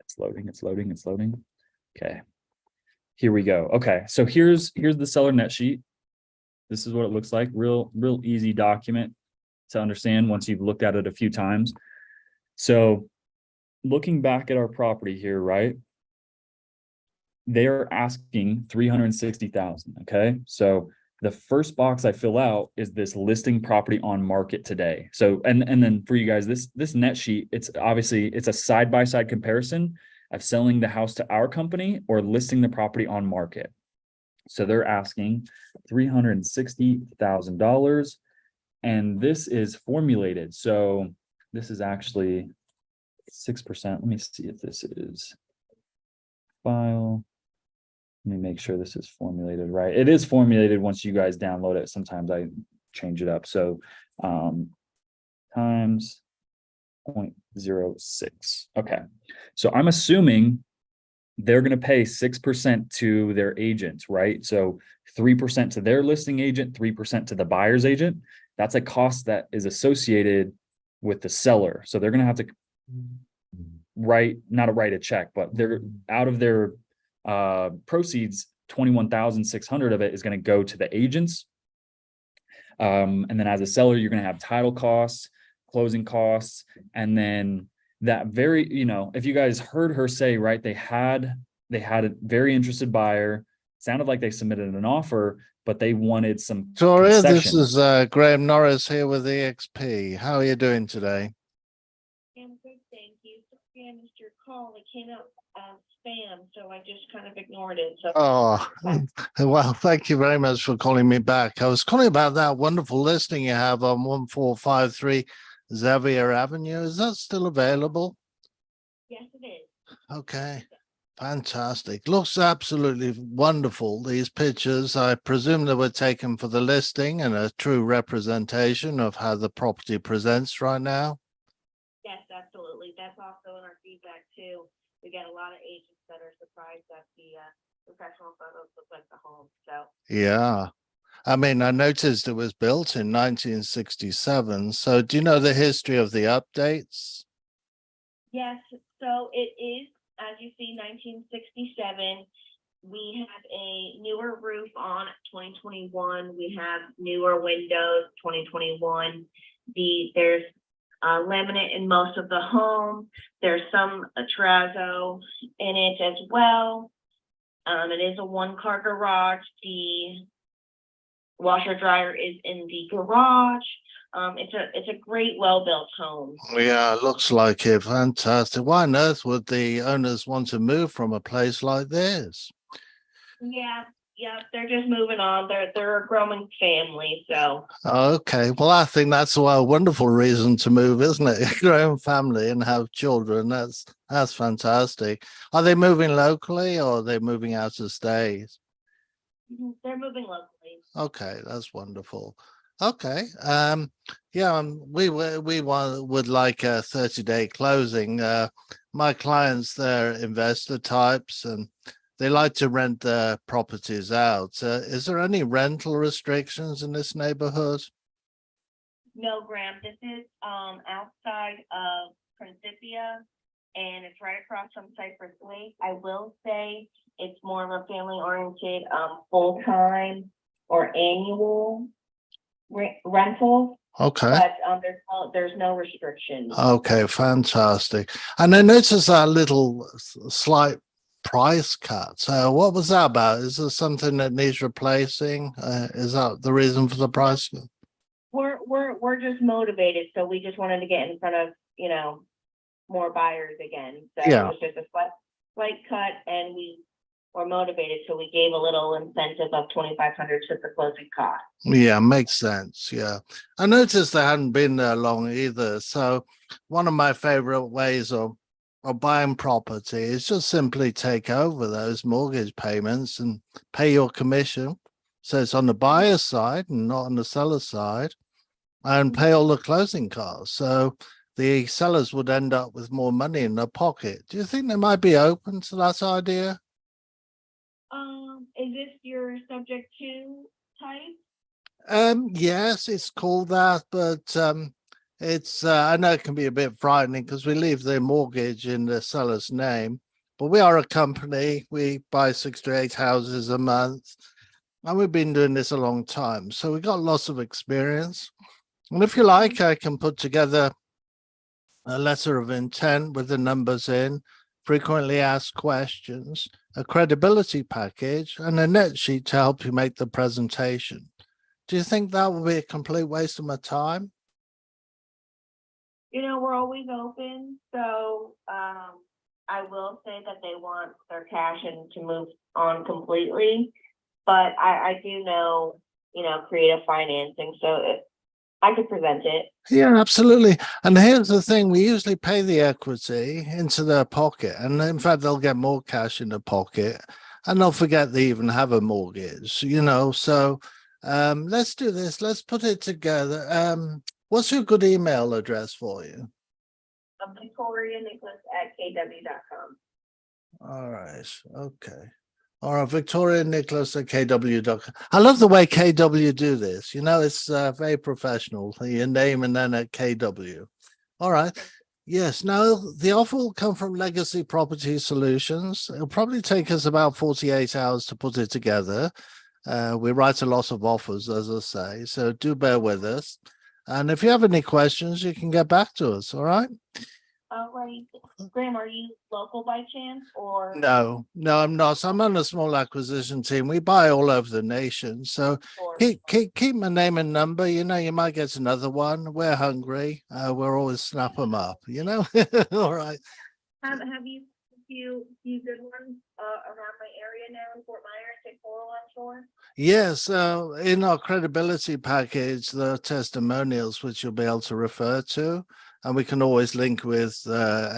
S1: It's loading, it's loading, it's loading. Okay, here we go. Okay, so here's the seller net sheet. This is what it looks like. Real easy document to understand once you've looked at it a few times. So looking back at our property here, right? They're asking 360,000. Okay, so the first box I fill out is this listing property on market today. So and then for you guys, this net sheet, it's obviously it's a side-by-side comparison of selling the house to our company or listing the property on market. So they're asking $360,000, and this is formulated. So this is actually 6%. Let me see if this is file. Let me make sure this is formulated right. It is formulated once you guys download it. Sometimes I change it up. So times 0.06. Okay. So I'm assuming they're going to pay 6% to their agent, right? So 3% to their listing agent, 3% to the buyer's agent. That's a cost that is associated with the seller. So they're going to have to write a check, but they're out of their proceeds, 21,600 of it is going to go to the agents. And then as a seller, you're going to have title costs, closing costs, and then that very, if you guys heard her say, right, they had a very interested buyer, sounded like they submitted an offer, but they wanted some
S6: Victoria, this
S1: concessions.
S6: is Graham Norris here with EXP. How are you doing today?
S7: I'm good, thank you. Sorry I missed your call. It came up spam, so I just kind of ignored it. So
S6: Oh, well, thank you very much for calling me back. I was calling about that wonderful listing you have on 1453 Xavier Avenue. Is that still available?
S7: yes, it is.
S6: Okay, fantastic. Looks absolutely wonderful. These pictures, I presume they were taken for the listing and a true representation of how the property presents right now.
S7: Yes, absolutely. That's also in our feedback too. We get a lot of agents that are surprised that the professional photos look like the home. So
S6: Yeah. I mean, I noticed it was built in 1967. So do you know the history of the updates?
S7: yes, so it is, as you see, 1967. We have a newer roof on 2021. We have newer windows 2021. There's laminate in most of the home. There's some terrazzo in it as well. It is a one-car garage. The washer dryer is in the garage. It's a great, well-built home.
S6: Yeah, looks like it. Fantastic. Why on earth would the owners want to move from a place like this?
S7: Yeah, they're just moving on. They're a growing family, so.
S6: Okay, well, I think that's a wonderful reason to move, isn't it? Your own family and have children. That's fantastic. Are they moving locally or are they moving out of state?
S7: They're moving locally.
S6: Okay, that's wonderful. Okay, yeah, we would like a 30-day closing. My clients, they're investor types and they like to rent their properties out. Is there any rental restrictions in this neighborhood?
S7: No, Graham, this is outside of Principia and it's right across from Cypress Lake. I will say it's more of a family oriented full-time or annual rentals.
S6: Okay.
S7: but, there's no restrictions.
S6: Okay, fantastic. And I noticed that little slight price cut. So what was that about? Is there something that needs replacing? Is that the reason for the price?
S7: We're just motivated, so we just wanted to get in front of, more buyers again. So
S6: Yeah.
S7: it was just a slight cut, and we were motivated, so we gave a little incentive of 2,500 to the closing cost.
S6: Yeah, makes sense. Yeah. I noticed they hadn't been there long either. So one of my favorite ways of buying property is just simply take over those mortgage payments and pay your commission. So it's on the buyer side and not on the seller side, and pay all the closing costs. So the sellers would end up with more money in their pocket. Do you think they might be open to that idea?
S7: Is this your subject to type?
S6: Yes, it's called that, but it's I know it can be a bit frightening because we leave the mortgage in the seller's name, but we are a company. We buy 6 to 8 houses a month, and we've been doing this a long time, so we got lots of experience. And if you like, I can put together a letter of intent with the numbers in, frequently asked questions, a credibility package, and a net sheet to help you make the presentation. Do you think that would be a complete waste of my time?
S7: We're always open, so, I will say that they want their cash and to move on completely. But I do know, creative financing, so I could present it.
S6: Yeah, absolutely. And here's the thing, we usually pay the equity into their pocket. And in fact, they'll get more cash in their pocket and they'll forget they even have a mortgage, So let's do this. Let's put it together. What's your good email address for you?
S7: VictoriaNicholas@kw.com.
S6: All right. Okay. All right. Victoria Nicholas at kw.com. I love the way KW do this. It's very professional. Your name and then at KW. All right. Yes. Now, the offer will come from Legacy Property Solutions. It'll probably take us about 48 hours to put it together. We write a lot of offers, as I say, so do bear with us. And if you have any questions, you can get back to us. All right.
S7: All right. Graham, are you local by chance, or?
S6: No, I'm not. I'm on a small acquisition team. We buy all over the nation. So
S7: Or-
S6: keep my name and number. You might get another one. We're hungry. We're always snap them up, All right.
S7: Have you a few good ones around my area now in Fort Myers, St. Paul, I'm sure?
S6: Yes, in our credibility package, there are testimonials which you'll be able to refer to, and we can always link with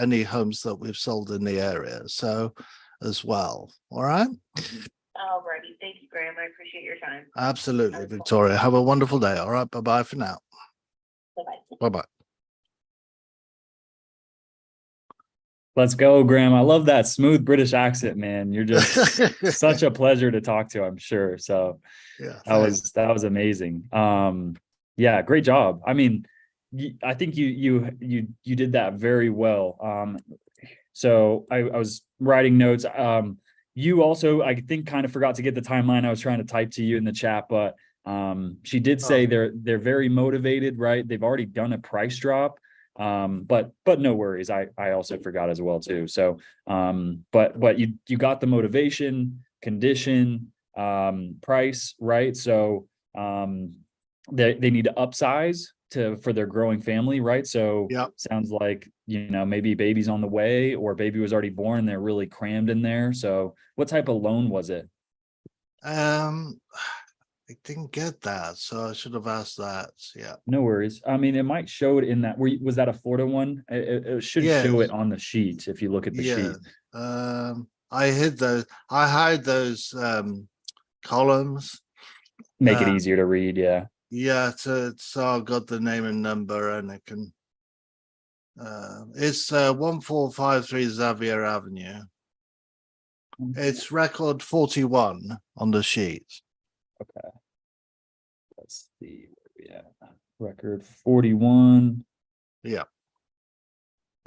S6: any homes that we've sold in the area. So as well. All right.
S7: Alrighty. Thank you, Graham. I appreciate your time.
S6: Absolutely, Victoria. Have a wonderful day. All right. Bye-bye for now.
S7: Bye-bye.
S6: Bye-bye.
S1: Let's go, Graham. I love that smooth British accent, man. You're just such a pleasure to talk to, I'm sure. So
S6: Yeah,
S1: that was amazing. Yeah, great job. I mean, I think you did that very well. So I was writing notes. You also, I think, kind of forgot to get the timeline I was trying to type to you in the chat, but she did say they're very motivated, right? They've already done a price drop. But no worries. I also forgot as well too. So, but you got the motivation, condition, price, right? So, they need to upsize for their growing family, right? So
S6: Yep.
S1: Sounds like, maybe baby's on the way or baby was already born. They're really crammed in there. So what type of loan was it?
S6: I didn't get that, so I should have asked that. Yeah.
S1: No worries. I mean, it might show it in that. Was that a Florida one? It should show it
S6: Yes.
S1: on the sheet if you look at the sheet.
S6: I hid those. I hide those columns.
S1: Make it easier to read. Yeah.
S6: Yeah, so I've got the name and number, and it can. It's 1453 Xavier Avenue. It's record 41 on the sheet.
S1: Okay. Let's see where we at. Record 41.
S6: Yeah.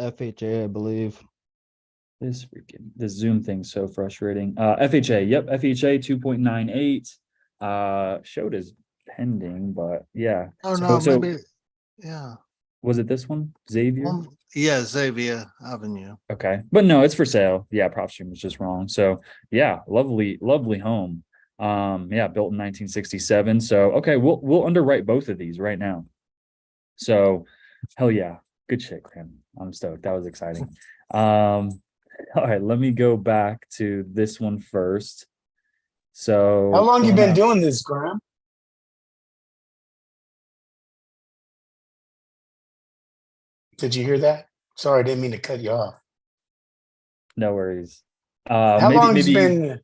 S8: FHA, I believe.
S1: This Zoom thing's so frustrating. FHA, yep, FHA 2.98. Showed as pending, but yeah.
S6: Oh no, Yeah.
S1: Was it this one? Xavier?
S6: Yeah, Xavier Avenue.
S1: Okay, but no, it's for sale. Yeah, prop stream was just wrong. So yeah, lovely, lovely home. Yeah, built in 1967. So okay, we'll underwrite both of these right now. So hell yeah, good shit, Graham. I'm stoked. That was exciting. All right, let me go back to this one first. So
S2: How long you
S1: going
S2: been
S1: out-
S2: doing this, Graham? Did you hear that? Sorry, I didn't mean to cut you off.
S1: No worries.
S2: How
S1: Maybe
S2: long has
S1: maybe
S2: been?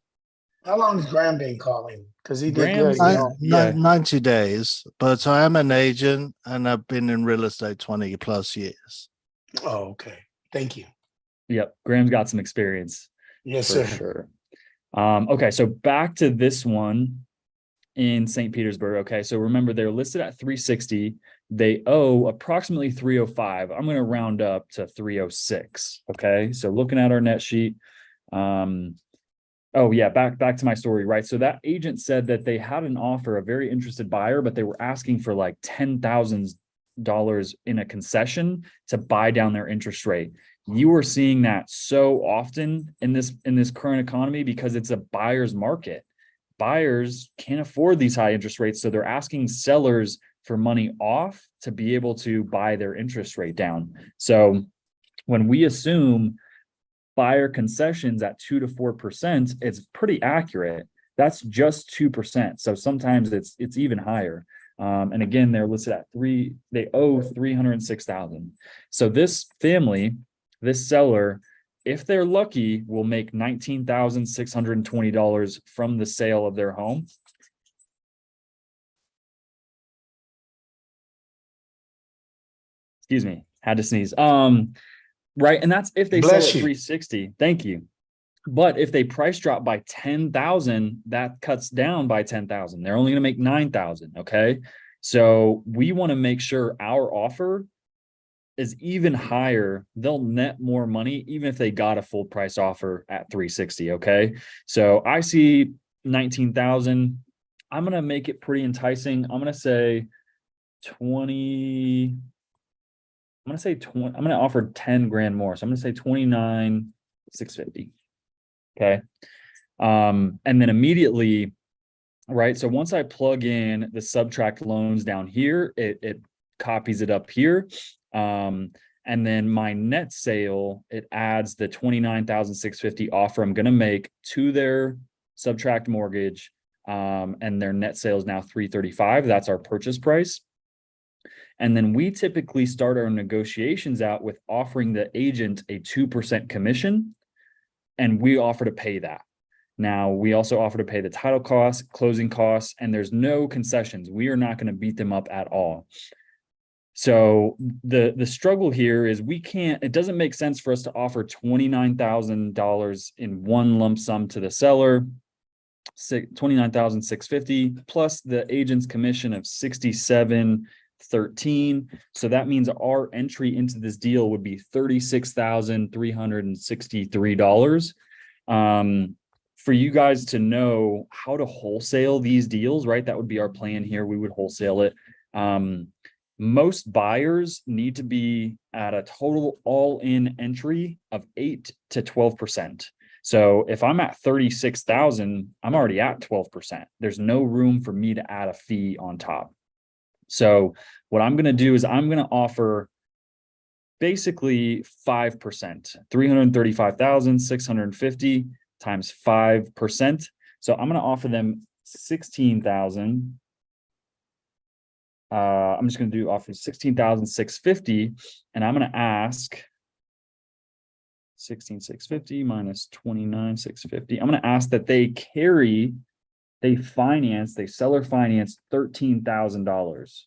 S2: How long has Graham been calling? Because he did good,
S1: Graham's
S2: you know.
S1: yeah.
S6: 90 days, but I am an agent and I've been in real estate 20 plus years.
S2: Oh, okay. Thank you.
S1: Yep, Graham's got some experience.
S2: Yes,
S1: For
S2: sir.
S1: sure. Okay, so back to this one in St. Petersburg. Okay, so remember they're listed at 360. They owe approximately 305. I'm going to round up to 306. Okay, so looking at our net sheet. Oh yeah, back to my story, right? So that agent said that they had an offer, a very interested buyer, but they were asking for like $10,000 in a concession to buy down their interest rate. You are seeing that so often in this current economy because it's a buyer's market. Buyers can't afford these high interest rates, so they're asking sellers for money off to be able to buy their interest rate down. So when we assume buyer concessions at 2 to 4%, it's pretty accurate. That's just 2%. So sometimes it's even higher. And again, they're listed at they owe 306,000. So this family, this seller, if they're lucky, will make $19,620 from the sale of their home. Excuse me, had to sneeze. Right, and that's if they sell at
S2: Bless you.
S1: 360. Thank you. But if they price drop by 10,000, that cuts down by 10,000. They're only going to make 9,000. Okay, so we want to make sure our offer is even higher. They'll net more money even if they got a full price offer at 360. Okay, so I see 19,000. I'm going to make it pretty enticing. I'm going to say 20. I'm going to say 20. I'm going to offer 10 grand more. So I'm going to say 29,650. Okay. And then immediately, right? So once I plug in the subtract loans down here, it copies it up here. And then my net sale, it adds the 29,650 offer I'm going to make to their subtract mortgage. And their net sale is now 335. That's our purchase price. And then we typically start our negotiations out with offering the agent a 2% commission, and we offer to pay that. Now, we also offer to pay the title costs, closing costs, and there's no concessions. We are not going to beat them up at all. So the struggle here is it doesn't make sense for us to offer $29,000 in one lump sum to the seller, $29,650 plus the agent's commission of $67,13. So that means our entry into this deal would be $36,363. For you guys to know how to wholesale these deals, right? That would be our plan here. We would wholesale it. Most buyers need to be at a total all-in entry of 8 to 12%. So if I'm at 36,000, I'm already at 12%. There's no room for me to add a fee on top. So what I'm going to do is I'm going to offer basically 5%, 335,650 times 5%. So I'm going to offer them 16,000. I'm just going to offer 16,650, and I'm going to ask 16,650 minus 29,650. I'm going to ask that they seller finance $13,000.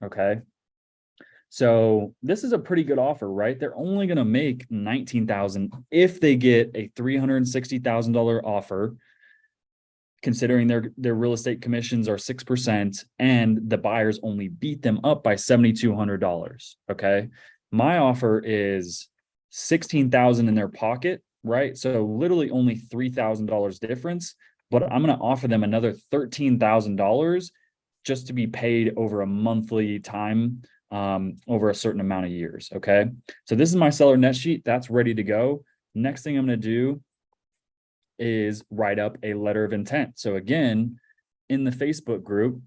S1: Okay. So this is a pretty good offer, right? They're only going to make 19,000 if they get a $360,000 offer, considering their real estate commissions are 6% and the buyers only beat them up by $7,200. Okay. My offer is 16,000 in their pocket, right? So literally only $3,000 difference, but I'm going to offer them another $13,000 just to be paid over a monthly time over a certain amount of years. Okay. So this is my seller net sheet. That's ready to go. Next thing I'm going to do is write up a letter of intent. So again, in the Facebook group,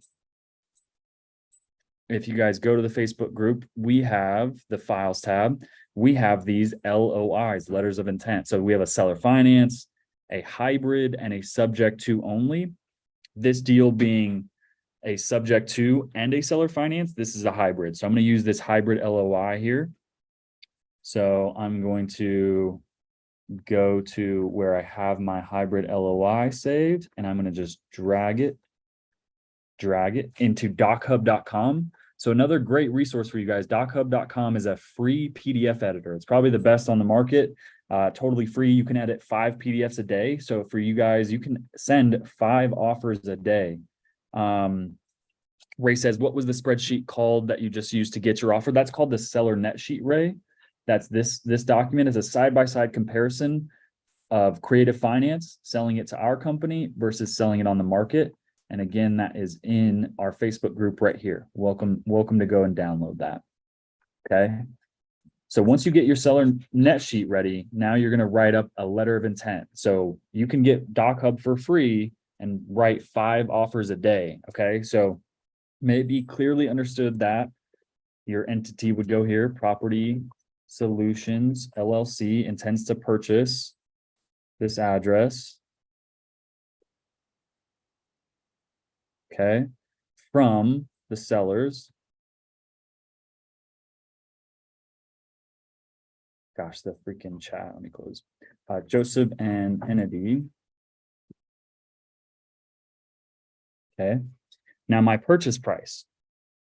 S1: if you guys go to the Facebook group, we have the files tab. We have these LOIs, letters of intent. So we have a seller finance, a hybrid, and a subject to only. This deal being a subject to and a seller finance. This is a hybrid. So I'm going to use this hybrid LOI here. So I'm going to go to where I have my hybrid LOI saved, and I'm going to just drag it into dochub.com. So another great resource for you guys, dochub.com is a free PDF editor. It's probably the best on the market, totally free. You can edit 5 PDFs a day. So for you guys, you can send 5 offers a day. Ray says, what was the spreadsheet called that you just used to get your offer? That's called the seller net sheet, Ray. That's this document is a side-by-side comparison of creative finance, selling it to our company versus selling it on the market. And again, that is in our Facebook group right here. Welcome to go and download that. Okay. So once you get your seller net sheet ready, now you're going to write up a letter of intent. So you can get DocHub for free and write 5 offers a day. Okay. So maybe clearly understood that your entity would go here, Property Solutions LLC intends to purchase this address. Okay, from the sellers. Gosh, the freaking chat. Let me close. Joseph and Kennedy. Okay. Now my purchase price.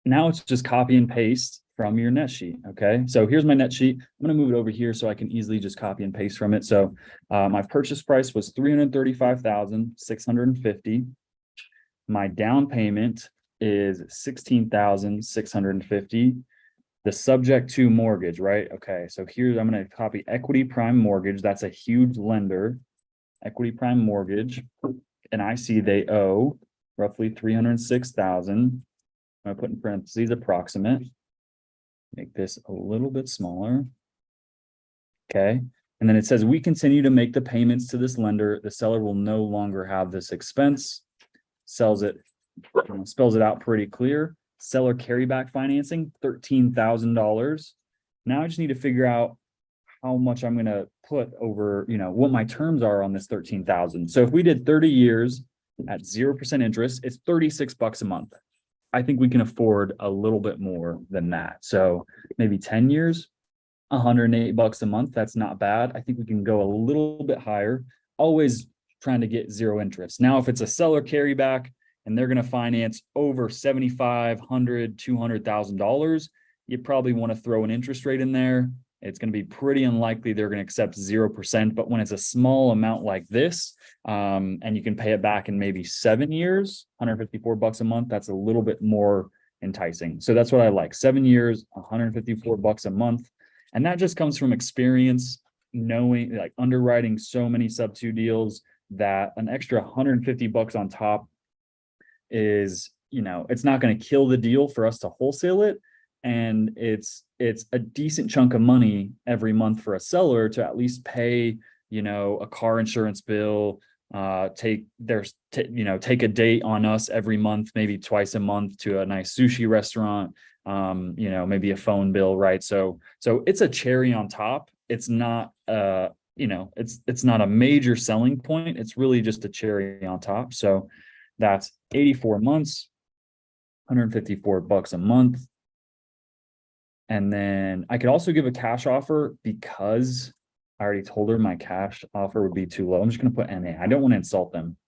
S1: Now it's just copy and paste from your net sheet. Okay. So here's my net sheet. I'm going to move it over here so I can easily just copy and paste from it. So my purchase price was $335,650. My down payment is $16,650. The subject to mortgage, right? Okay. So here I'm going to copy Equity Prime Mortgage. That's a huge lender. Equity Prime Mortgage. And I see they owe roughly $306,000. I'm going to put in parentheses approximate. Make this a little bit smaller. Okay. And then it says we continue to make the payments to this lender. The seller will no longer have this expense. Sells it, spells it out pretty clear. Seller carryback financing, $13,000. Now I just need to figure out how much I'm going to put over, what my terms are on this $13,000. So if we did 30 years at 0% interest, it's $36 a month. I think we can afford a little bit more than that. So maybe 10 years, $108 a month. That's not bad. I think we can go a little bit higher, always trying to get 0 interest. Now, if it's a seller carryback and they're going to finance over $7,500, $200,000, you probably want to throw an interest rate in there. It's going to be pretty unlikely they're going to accept 0%. But when it's a small amount like this, and you can pay it back in maybe 7 years, $154 a month, that's a little bit more enticing. So that's what I like. 7 years, $154 a month. And that just comes from experience, knowing, like, underwriting so many sub-2 deals, that an extra $150 on top is, it's not going to kill the deal for us to wholesale it. And it's a decent chunk of money every month for a seller to at least pay, a car insurance bill, take a date on us every month, maybe twice a month to a nice sushi restaurant, maybe a phone bill, right? So it's a cherry on top. It's not, it's not a major selling point. It's really just a cherry on top. So that's 84 months, $154 a month. And then I could also give a cash offer because I already told her my cash offer would be too low. I'm just going to put NA. I don't want to insult them.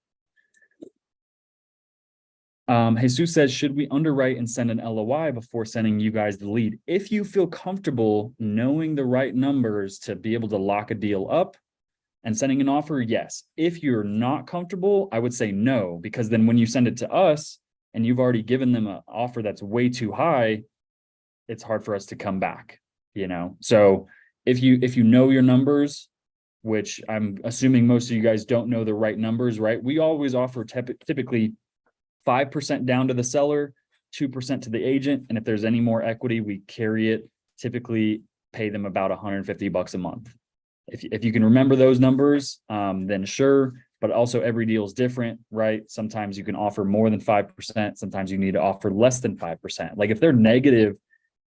S1: Jesus says, should we underwrite and send an LOI before sending you guys the lead? If you feel comfortable knowing the right numbers to be able to lock a deal up and sending an offer, yes. If you're not comfortable, I would say no, because then when you send it to us and you've already given them an offer that's way too high, it's hard for us to come back, So if you know your numbers, which I'm assuming most of you guys don't know the right numbers, right? We always offer typically 5% down to the seller, 2% to the agent. And if there's any more equity, we carry it, typically pay them about $150 a month. If you can remember those numbers, then sure. But also every deal is different, right? Sometimes you can offer more than 5%. Sometimes you need to offer less than 5%. Like if they're negative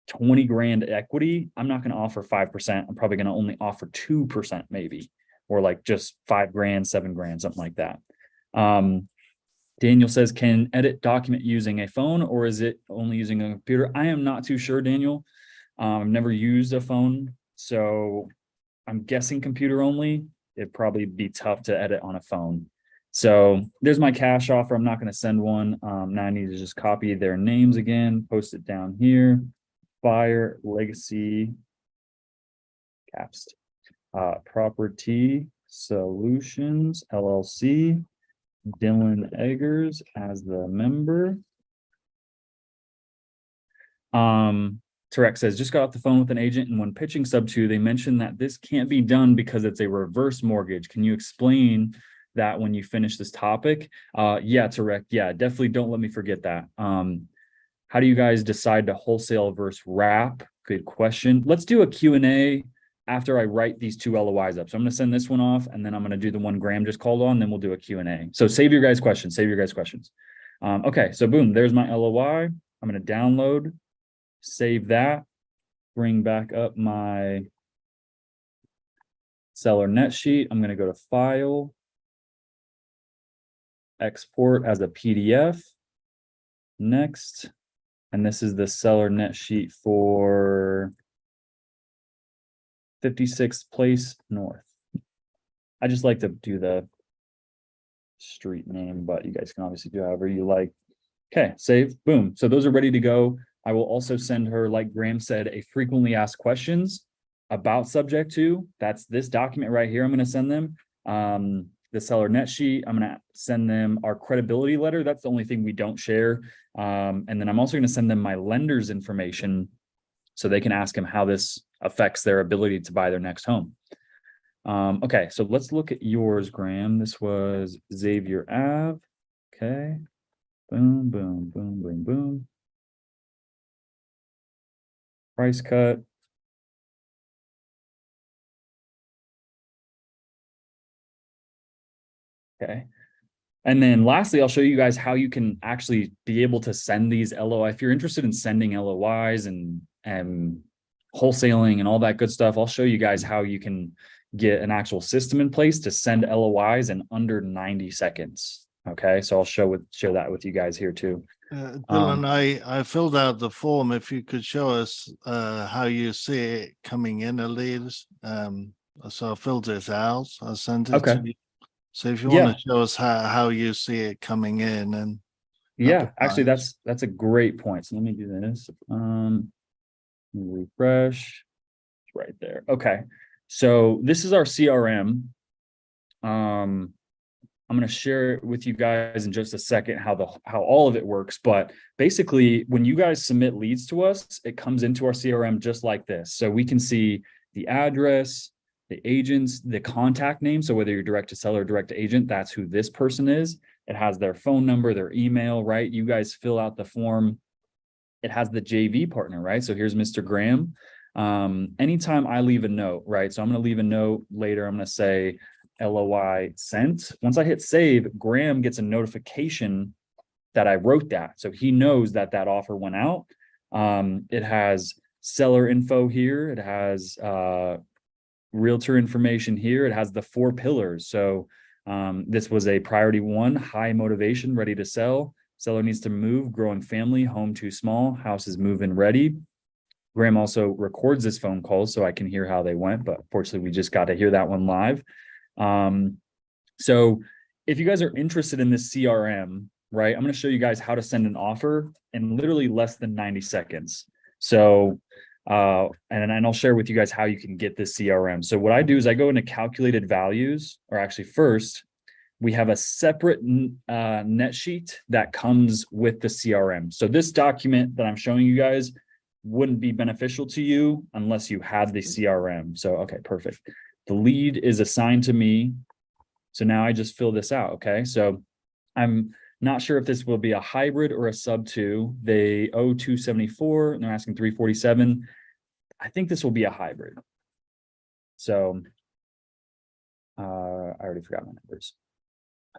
S1: 20 grand equity, I'm not going to offer 5%. I'm probably going to only offer 2% maybe, or like just 5 grand, 7 grand, something like that. Daniel says, can edit document using a phone or is it only using a computer? I am not too sure, Daniel. I've never used a phone, so I'm guessing computer only. It'd probably be tough to edit on a phone. So there's my cash offer. I'm not going to send one. Now I need to just copy their names again, post it down here. Fire Legacy Capst, Property Solutions LLC, Dylan Eggers as the member. Tarek says, just got off the phone with an agent, and when pitching sub 2, they mentioned that this can't be done because it's a reverse mortgage. Can you explain that when you finish this topic? Yeah, Tarek. Yeah, definitely don't let me forget that. How do you guys decide to wholesale versus wrap? Good question. Let's do a Q&A after I write these 2 LOIs up. So I'm going to send this one off, and then I'm going to do the one Graham just called on, then we'll do a Q&A. So save your guys' questions. Okay, so boom, there's my LOI. I'm going to download, save that, bring back up my seller net sheet. I'm going to go to File, Export as a PDF. Next. And this is the seller net sheet for 56th Place North. I just like to do the street name, but you guys can obviously do however you like. Okay, save, boom. So those are ready to go. I will also send her, like Graham said, a frequently asked questions about subject to. That's this document right here. I'm going to send them. The seller net sheet. I'm going to send them our credibility letter. That's the only thing we don't share. And then I'm also going to send them my lender's information so they can ask him how this affects their ability to buy their next home. Okay, so let's look at yours, Graham. This was Xavier Ave. Okay. Boom, boom, boom, boom, boom. Price cut. Okay. And then lastly, I'll show you guys how you can actually be able to send these LOI. If you're interested in sending LOIs and wholesaling and all that good stuff, I'll show you guys how you can get an actual system in place to send LOIs in under 90 seconds. Okay, so I'll share that with you guys here too.
S6: Dylan, I filled out the form. If you could show us how you see it coming in, a leads. So I filled it out. I sent it to you. So if you want to show us how you see it coming in, and
S1: yeah, actually that's a great point. So let me do this. Refresh. It's right there. Okay. So this is our CRM. I'm going to share it with you guys in just a second how all of it works. But basically, when you guys submit leads to us, it comes into our CRM just like this. So we can see the address, the agents, the contact name. So whether you're direct to seller or direct to agent, that's who this person is. It has their phone number, their email, right? You guys fill out the form. It has the JV partner, right? So here's Mr. Graham. Anytime I leave a note, right? So I'm going to leave a note later. I'm going to say LOI sent. Once I hit save, Graham gets a notification that I wrote that. So he knows that that offer went out. It has seller info here. It has realtor information here. It has the 4 pillars. So this was a priority 1, high motivation, ready to sell. Seller needs to move, growing family, home too small, house is move-in ready. Graham also records this phone call so I can hear how they went, but fortunately we just got to hear that one live. So if you guys are interested in this CRM, right, I'm going to show you guys how to send an offer in literally less than 90 seconds. So, and I'll share with you guys how you can get this CRM. So what I do is I go into calculated values, or actually first, we have a separate net sheet that comes with the CRM. So this document that I'm showing you guys wouldn't be beneficial to you unless you had the CRM. So, okay, perfect. The lead is assigned to me. So now I just fill this out. Okay. So I'm Not sure if this will be a hybrid or a sub 2. They owe 274 and they're asking 347. I think this will be a hybrid. So I already forgot my numbers.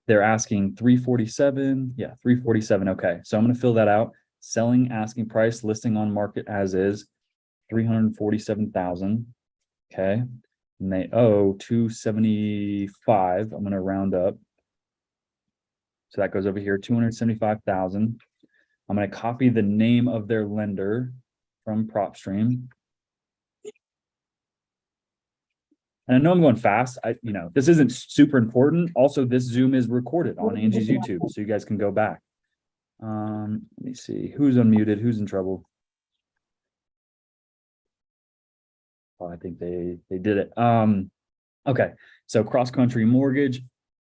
S1: They're asking 347. Yeah, 347. Okay. So I'm going to fill that out. Selling asking price, listing on market as is, 347,000. Okay. And they owe 275. I'm going to round up. So that goes over here, 275,000. I'm going to copy the name of their lender from PropStream. And I know I'm going fast. This isn't super important. Also, this Zoom is recorded on Angie's YouTube, so you guys can go back. Let me see who's unmuted, who's in trouble. Oh, I think they did it. Okay, so cross country mortgage,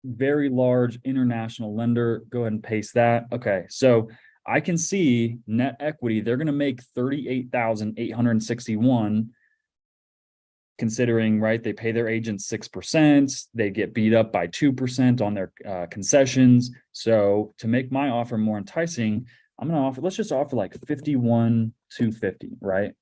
S1: very large international lender. Go ahead and paste that. Okay, so I can see net equity. They're going to make 38,861. Considering, right, they pay their agents 6%, they get beat up by 2% on their concessions. So to make my offer more enticing, I'm going to offer, let's just offer like 51,250, right?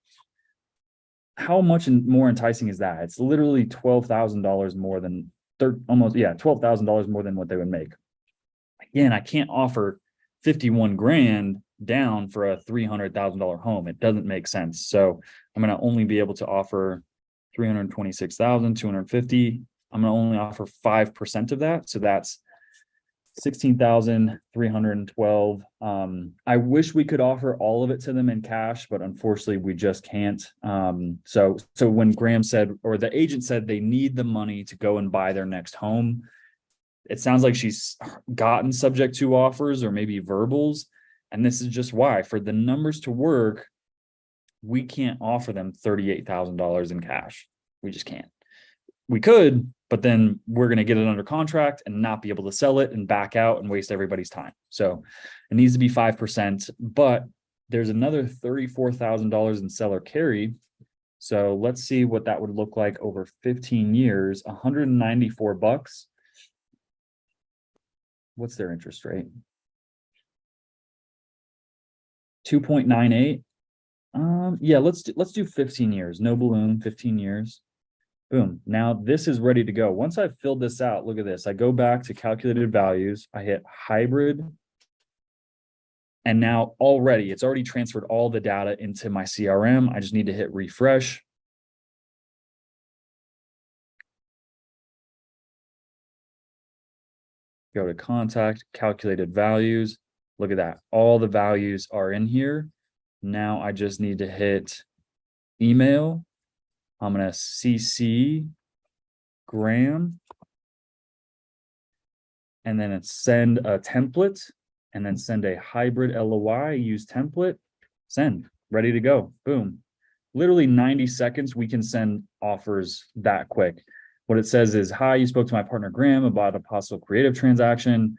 S1: How much more enticing is that? It's literally $12,000 more than $12,000 more than what they would make. Again, I can't offer 51 grand down for a $300,000 home. It doesn't make sense. So I'm going to only be able to offer 326,250. I'm going to only offer 5% of that. So that's 16,312. I wish we could offer all of it to them in cash, but unfortunately we just can't. So when Graham said, or the agent said they need the money to go and buy their next home, it sounds like she's gotten subject to offers or maybe verbals. And this is just why, for the numbers to work, we can't offer them $38,000 in cash. We just can't. We could, but then we're going to get it under contract and not be able to sell it and back out and waste everybody's time. So it needs to be 5%, but there's another $34,000 in seller carry. So let's see what that would look like over 15 years, 194 bucks. What's their interest rate? 2.98. Yeah, let's do 15 years. No balloon, 15 years. Boom. Now this is ready to go. Once I've filled this out, look at this. I go back to calculated values. I hit hybrid. And now it's already transferred all the data into my CRM. I just need to hit refresh. Go to contact, calculated values. Look at that. All the values are in here. Now I just need to hit email. I'm going to CC Graham. And then it's send a template. And then send a hybrid LOI, use template, send, ready to go. Boom. Literally 90 seconds, we can send offers that quick. What it says is, hi, you spoke to my partner Graham about a possible creative transaction.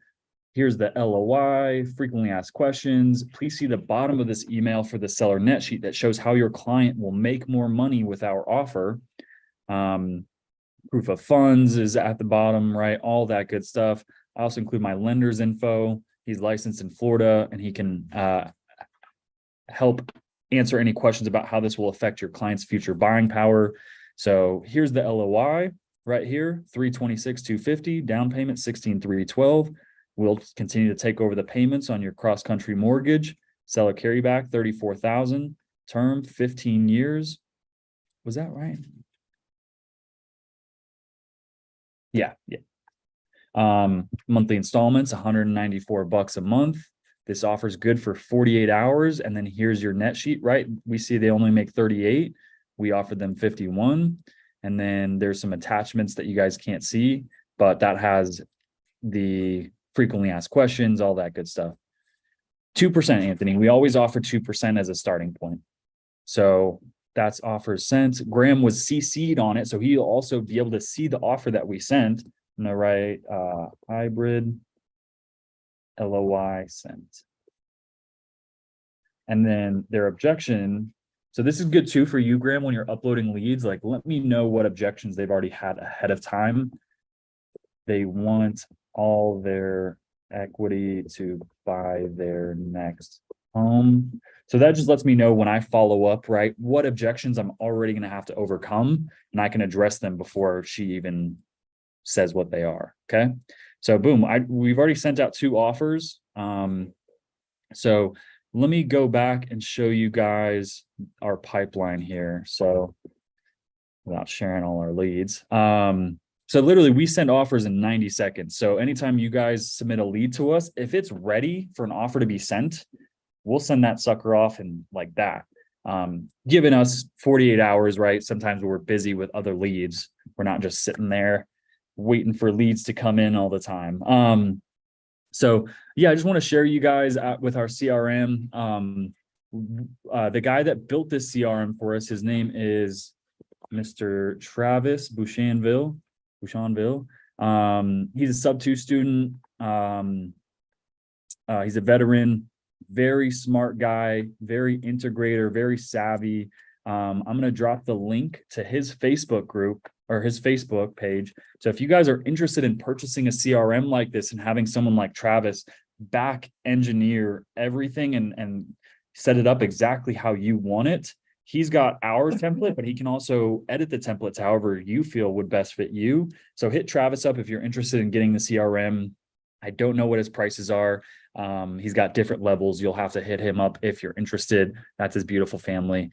S1: Here's the LOI, frequently asked questions. Please see the bottom of this email for the seller net sheet that shows how your client will make more money with our offer. Proof of funds is at the bottom, right? All that good stuff. I also include my lender's info. He's licensed in Florida and he can help answer any questions about how this will affect your client's future buying power. So here's the LOI right here, 326,250, down payment 16,312. We'll continue to take over the payments on your cross-country mortgage, seller carryback 34,000, term 15 years. Was that right? Yeah. Monthly installments, 194 bucks a month. This offer is good for 48 hours. And then here's your net sheet, right? We see they only make 38. We offered them 51. And then there's some attachments that you guys can't see, but that has the frequently asked questions, all that good stuff. 2%, Anthony. We always offer 2% as a starting point. So that's offers sent. Graham was CC'd on it, so he'll also be able to see the offer that we sent. I'm gonna write hybrid LOI sent. And then their objection. So this is good too for you, Graham, when you're uploading leads. Like, let me know what objections they've already had ahead of time. They want all their equity to buy their next home. So that just lets me know when I follow up, right, what objections I'm already going to have to overcome, and I can address them before she even says what they are. Okay. So boom, we've already sent out 2 offers. So let me go back and show you guys our pipeline here. So without sharing all our leads. So literally we send offers in 90 seconds. So anytime you guys submit a lead to us, if it's ready for an offer to be sent, we'll send that sucker off in like that. Giving us 48 hours, right? Sometimes we're busy with other leads. We're not just sitting there waiting for leads to come in all the time. So yeah, I just want to share you guys with our CRM. The guy that built this CRM for us, his name is Mr. Travis Bouchonville. He's a sub-2 student. He's a veteran, very smart guy, very integrator, very savvy. I'm going to drop the link to his Facebook group or his Facebook page. So if you guys are interested in purchasing a CRM like this and having someone like Travis back engineer everything and set it up exactly how you want it, he's got our template, but he can also edit the templates however you feel would best fit you. So hit Travis up if you're interested in getting the CRM. I don't know what his prices are. He's got different levels. You'll have to hit him up if you're interested. That's his beautiful family.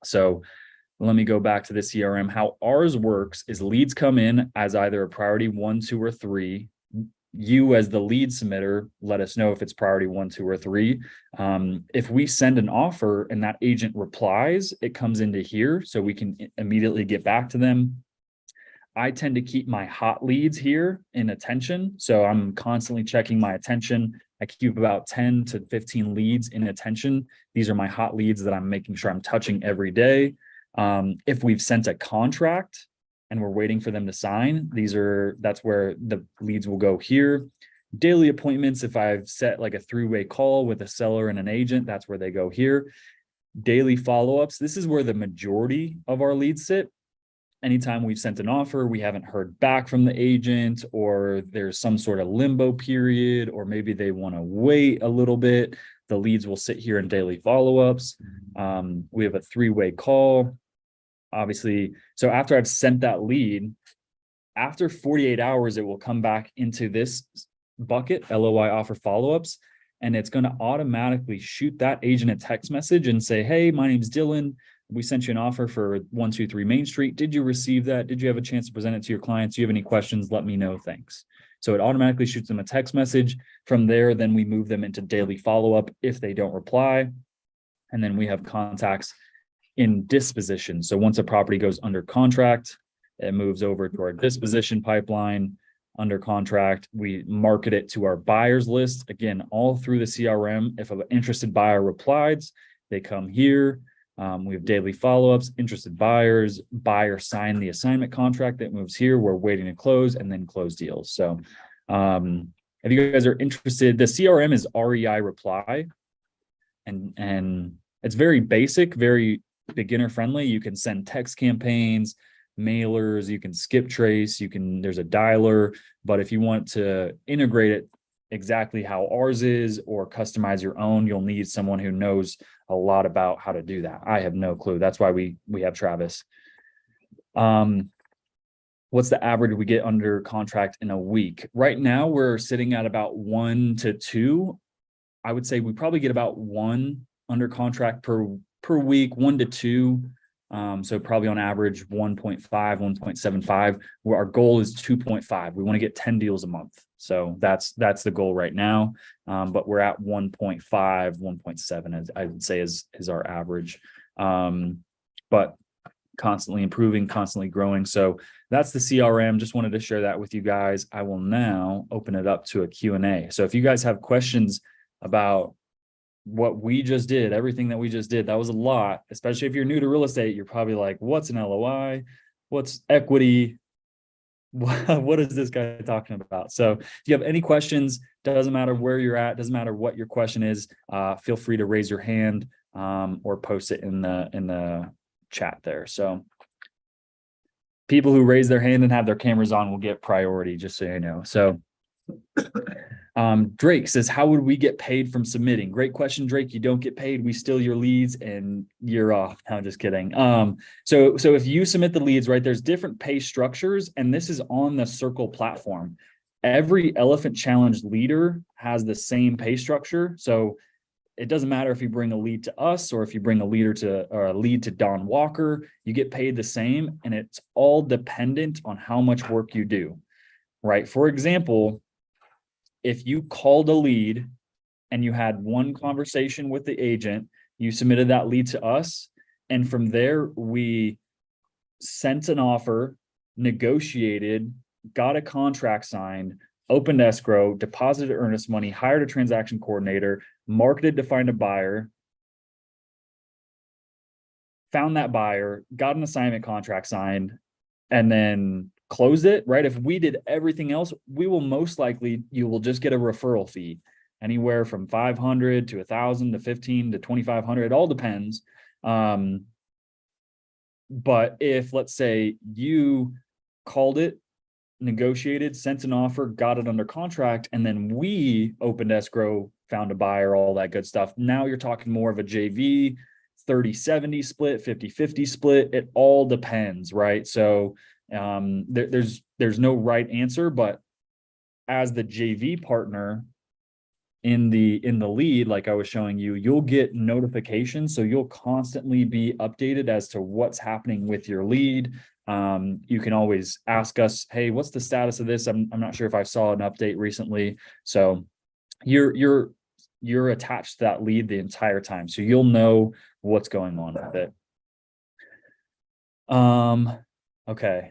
S1: So let me go back to the CRM. How ours works is leads come in as either a priority 1, 2, or 3. You as the lead submitter, let us know if it's priority 1, 2, or 3. If we send an offer and that agent replies, it comes into here so we can immediately get back to them. I tend to keep my hot leads here in attention. So I'm constantly checking my attention. I keep about 10 to 15 leads in attention. These are my hot leads that I'm making sure I'm touching every day. If we've sent a contract and we're waiting for them to sign, that's where the leads will go here. Daily appointments, if I've set like a 3-way call with a seller and an agent, that's where they go here. Daily follow-ups, this is where the majority of our leads sit. Anytime we've sent an offer, we haven't heard back from the agent, or there's some sort of limbo period, or maybe they want to wait a little bit, the leads will sit here in daily follow-ups. We have a 3-way call, obviously. So after I've sent that lead, after 48 hours, it will come back into this bucket, LOI offer follow-ups, and it's going to automatically shoot that agent a text message and say, hey, my name's Dylan. We sent you an offer for 123 Main Street. Did you receive that? Did you have a chance to present it to your clients? Do you have any questions? Let me know. Thanks. So it automatically shoots them a text message. From there, then we move them into daily follow-up if they don't reply. And then we have contacts in disposition. So once a property goes under contract, it moves over to our disposition pipeline. Under contract, we market it to our buyers list. Again, all through the CRM. If an interested buyer replies, they come here. We have daily follow-ups, interested buyers, buyer sign the assignment contract that moves here. We're waiting to close and then close deals. So if you guys are interested, the CRM is REI reply. And it's very basic, very beginner friendly. You can send text campaigns, mailers, you can skip trace, there's a dialer, but if you want to integrate it exactly how ours is or customize your own, you'll need someone who knows a lot about how to do that. I have no clue. That's why we have Travis. What's the average we get under contract in a week? Right now, we're sitting at about 1 to 2. I would say we probably get about 1 under contract per week, 1 to 2. So probably on average 1.5, 1.75, where our goal is 2.5. We want to get 10 deals a month. So that's the goal right now. But we're at 1.5, 1.7, as I would say is our average. But constantly improving, constantly growing. So that's the CRM. Just wanted to share that with you guys. I will now open it up to a Q&A. So if you guys have questions about what we just did, everything that we just did, that was a lot, especially if you're new to real estate, you're probably like, what's an LOI? What's equity? What is this guy talking about? So if you have any questions, doesn't matter where you're at, doesn't matter what your question is, feel free to raise your hand or post it in the chat there. So people who raise their hand and have their cameras on will get priority, just so you know. So Drake says, how would we get paid from submitting? Great question, Drake. You don't get paid. We steal your leads and you're off. No, I'm just kidding. So if you submit the leads, right, there's different pay structures, and this is on the Circle platform. Every Elephant Challenge leader has the same pay structure. So it doesn't matter if you bring a lead to us or if you bring a lead to Don Walker, you get paid the same, and it's all dependent on how much work you do, right? For example, if you called a lead and you had one conversation with the agent, you submitted that lead to us, and from there we sent an offer, negotiated, got a contract signed, opened escrow, deposited earnest money, hired a transaction coordinator, marketed to find a buyer, found that buyer, got an assignment contract signed, and then closed it, right? If we did everything else, you will just get a referral fee, anywhere from 500 to 1,000 to 15 to 2,500. It all depends. But if, let's say, you called it, negotiated, sent an offer, got it under contract, and then we opened escrow, found a buyer, all that good stuff, now you're talking more of a JV, 30-70 split, 50-50 split. It all depends, right? So there's no right answer, but as the JV partner in the lead, like I was showing you, you'll get notifications, so you'll constantly be updated as to what's happening with your lead. You can always ask us, hey, what's the status of this? I'm not sure if I saw an update recently. So you're attached to that lead the entire time, so you'll know what's going on with it. Okay.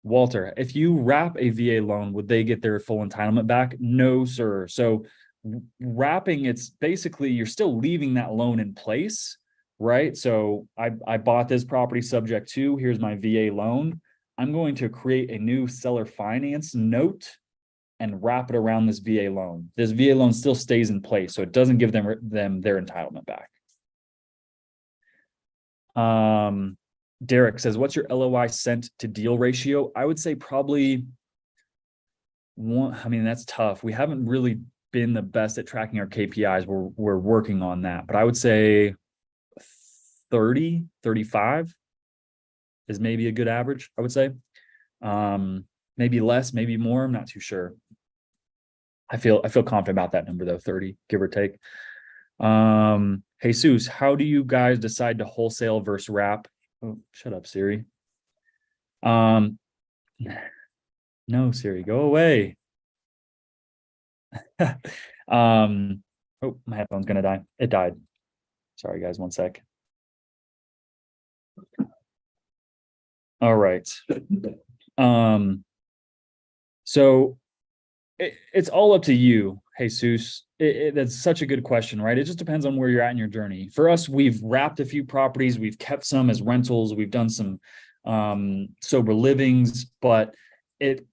S1: Walter, if you wrap a VA loan, would they get their full entitlement back? No, sir. So wrapping, it's basically you're still leaving that loan in place, right? So I bought this property subject to, here's my VA loan. I'm going to create a new seller finance note and wrap it around this VA loan. This VA loan still stays in place, so it doesn't give them their entitlement back. Derek says, what's your LOI sent to deal ratio? I would say probably one. I mean, that's tough. We haven't really been the best at tracking our KPIs. We're working on that, but I would say 30, 35 is maybe a good average, I would say. Maybe less, maybe more. I'm not too sure. I feel confident about that number though, 30, give or take. Jesus, how do you guys decide to wholesale versus wrap? Oh, shut up, Siri. No, Siri, go away. Oh, my headphone's gonna die. It died. Sorry, guys, one sec. All right. So it's all up to you, Jesus. That's such a good question, right? It just depends on where you're at in your journey. For us, we've wrapped a few properties, we've kept some as rentals, we've done some sober livings, but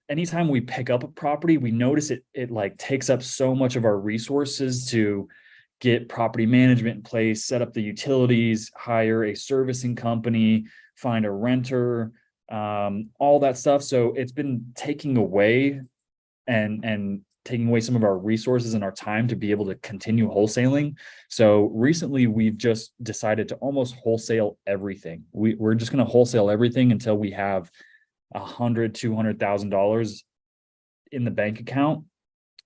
S1: anytime we pick up a property, we notice it like takes up so much of our resources to get property management in place, set up the utilities, hire a servicing company, find a renter, all that stuff. So it's been taking away and taking away some of our resources and our time to be able to continue wholesaling. So recently we've just decided to almost wholesale everything. We're just going to wholesale everything until we have $100,000-$200,000 in the bank account.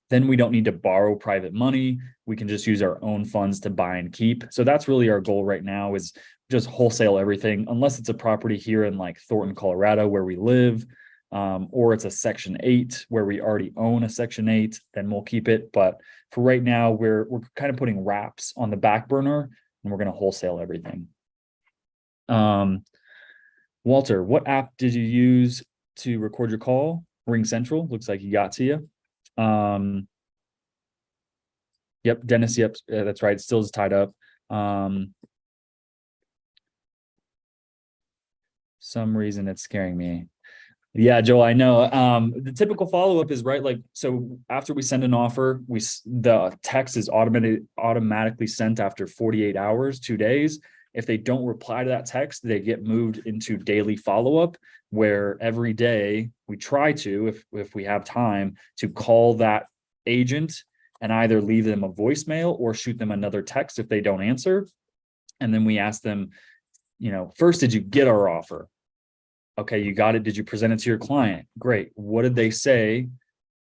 S1: Then we don't need to borrow private money. We can just use our own funds to buy and keep. So that's really our goal right now, is just wholesale everything, unless it's a property here in like Thornton, Colorado, where we live, or it's a Section 8 where we already own a Section 8, then we'll keep it. But for right now, we're kind of putting wraps on the back burner, and we're going to wholesale everything. Walter, what app did you use to record your call? Ring Central, looks like he got to you. Yep, Dennis, yep, that's right, still is tied up. Some reason it's scaring me. Yeah, Joel, I know. The typical follow-up is, right, like, so after we send an offer, the text is automatically sent after 48 hours, 2 days. If they don't reply to that text, they get moved into daily follow-up, where every day we try to, if we have time, to call that agent and either leave them a voicemail or shoot them another text if they don't answer. And then we ask them, first, did you get our offer? Okay, you got it. Did you present it to your client? Great. What did they say?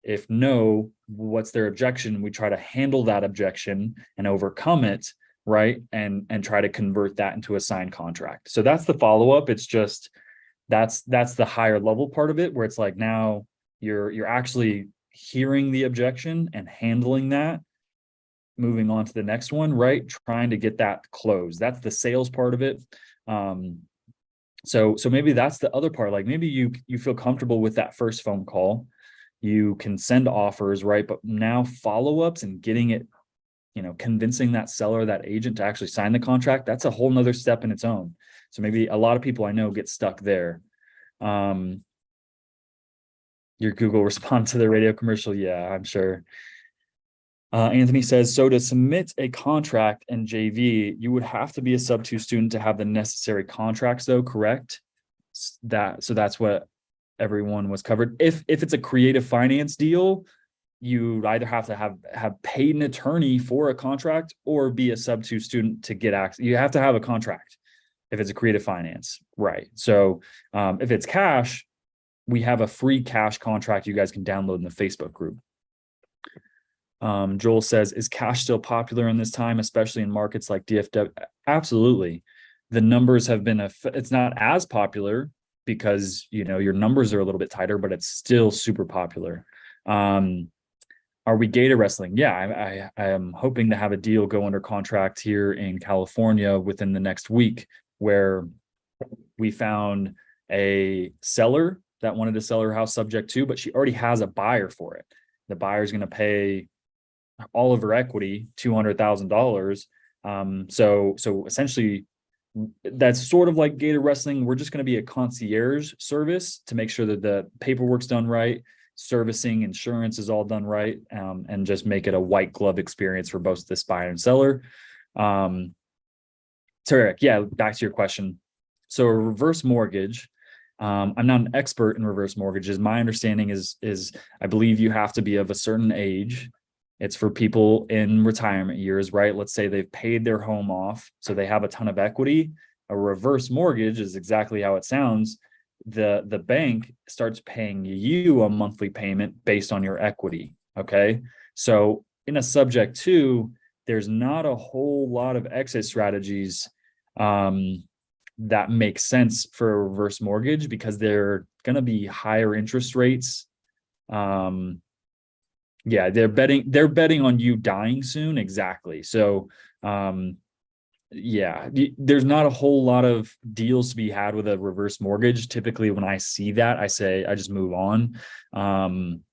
S1: If no, what's their objection? We try to handle that objection and overcome it, right? And try to convert that into a signed contract. So that's the follow-up. It's just that's the higher level part of it, where it's like now you're actually hearing the objection and handling that, moving on to the next one, right? Trying to get that closed. That's the sales part of it. So maybe that's the other part. Like maybe you feel comfortable with that first phone call. You can send offers, right? But now follow-ups and getting it, convincing that seller, that agent to actually sign the contract, that's a whole nother step in its own. So maybe a lot of people I know get stuck there. Your Google response to the radio commercial. Yeah, I'm sure. Anthony says, so to submit a contract in JV, you would have to be a sub-2 student to have the necessary contracts though, correct? So that's what everyone was covered. If it's a creative finance deal, you either have to have paid an attorney for a contract or be a sub-2 student to get access. You have to have a contract if it's a creative finance, right? So if it's cash, we have a free cash contract you guys can download in the Facebook group. Joel says, is cash still popular in this time, especially in markets like DFW? Absolutely. The numbers have been, it's not as popular because, your numbers are a little bit tighter, but it's still super popular. Are we gator wrestling? Yeah, I am hoping to have a deal go under contract here in California within the next week, where we found a seller that wanted to sell her house subject to, but she already has a buyer for it. The buyer's going to pay all of her equity, $200,000. So essentially, that's sort of like gator wrestling. We're just going to be a concierge service to make sure that the paperwork's done right, servicing, insurance is all done right, and just make it a white glove experience for both this buyer and seller. So Eric, yeah, back to your question. So a reverse mortgage, I'm not an expert in reverse mortgages. My understanding is I believe you have to be of a certain age. It's for people in retirement years, right? Let's say they've paid their home off, so they have a ton of equity. A reverse mortgage is exactly how it sounds. The bank starts paying you a monthly payment based on your equity, okay? So in a subject to, there's not a whole lot of exit strategies that make sense for a reverse mortgage because they're going to be higher interest rates. Yeah, they're betting on you dying soon. Exactly. So, yeah, there's not a whole lot of deals to be had with a reverse mortgage. Typically, when I see that, I just move on. I'm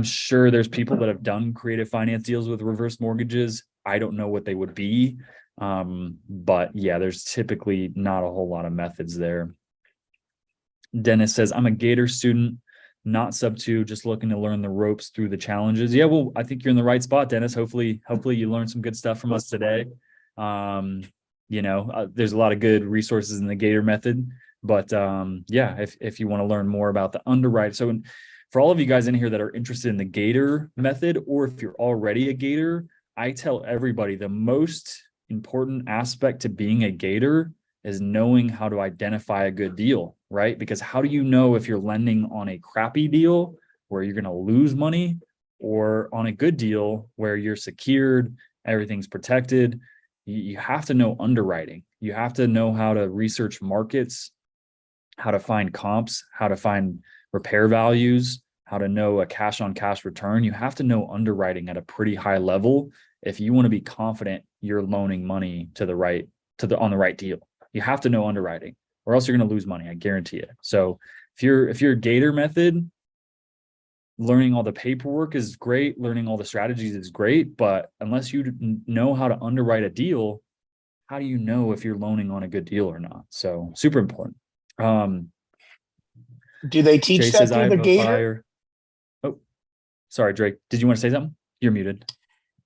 S1: sure there's people that have done creative finance deals with reverse mortgages. I don't know what they would be. But yeah, there's typically not a whole lot of methods there. Dennis says, I'm a Gator student, not sub-2, just looking to learn the ropes through the challenges. Yeah, well, I think you're in the right spot, Dennis. Hopefully you learned some good stuff from us today. There's a lot of good resources in the Gator method, but yeah, if you want to learn more about the underwrite. So for all of you guys in here that are interested in the Gator method, or if you're already a Gator, I tell everybody the most important aspect to being a Gator is knowing how to identify a good deal, right? Because how do you know if you're lending on a crappy deal where you're going to lose money, or on a good deal where you're secured, everything's protected? You have to know underwriting. You have to know how to research markets, how to find comps, how to find repair values, how to know a cash on cash return. You have to know underwriting at a pretty high level if you want to be confident you're loaning money on the right deal. You have to know underwriting, or else you're going to lose money. I guarantee it. So if you're a Gator method, learning all the paperwork is great. Learning all the strategies is great. But unless you know how to underwrite a deal, how do you know if you're loaning on a good deal or not? So super important.
S2: Do they teach
S1: Jay
S2: that
S1: says,
S2: through
S1: I
S2: the
S1: have a
S2: Gator?
S1: buyer. Oh, sorry, Drake. Did you want to say something? You're muted.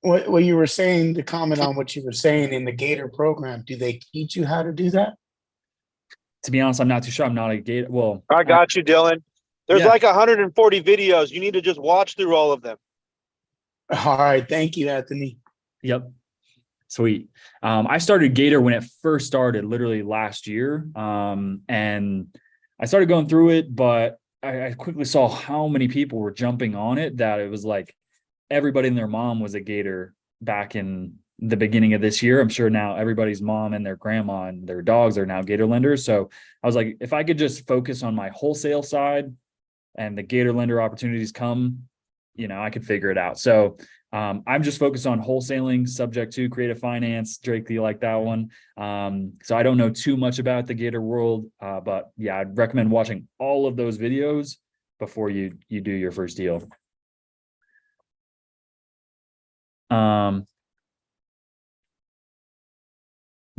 S2: what you were saying, to comment on what you were saying in the Gator program, do they teach you how to do that?
S1: To be honest, I'm not too sure. I'm not a gator. Well,
S8: I got you, Dylan. There's
S1: Yeah.
S8: like 140 videos. You need to just watch through all of them.
S2: All right. Thank you, Anthony.
S1: Yep. Sweet. I started Gator when it first started, literally last year. And I started going through it, but I quickly saw how many people were jumping on it that it was like everybody and their mom was a Gator back in the beginning of this year. I'm sure now everybody's mom and their grandma and their dogs are now Gator lenders. So I was like, if I could just focus on my wholesale side and the Gator lender opportunities come, I could figure it out. So I'm just focused on wholesaling, subject to creative finance. Drake, do you like that one? So I don't know too much about the Gator world, but yeah, I'd recommend watching all of those videos before you do your first deal.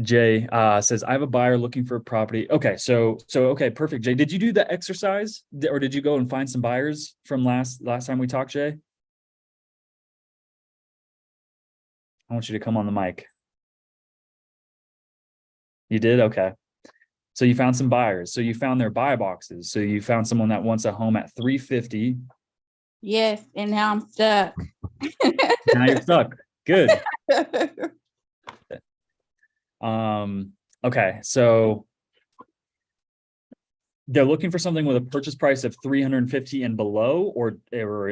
S1: Jay says, I have a buyer looking for a property. Okay, so okay, perfect. Jay, did you do the exercise, or did you go and find some buyers from last time we talked, Jay? I want you to come on the mic. You did? Okay. So you found some buyers. So you found their buy boxes. So you found someone that wants a home at 350.
S9: Yes, and now I'm stuck.
S1: Now you're stuck. Good. Okay, so they're looking for something with a purchase price of 350 and below, or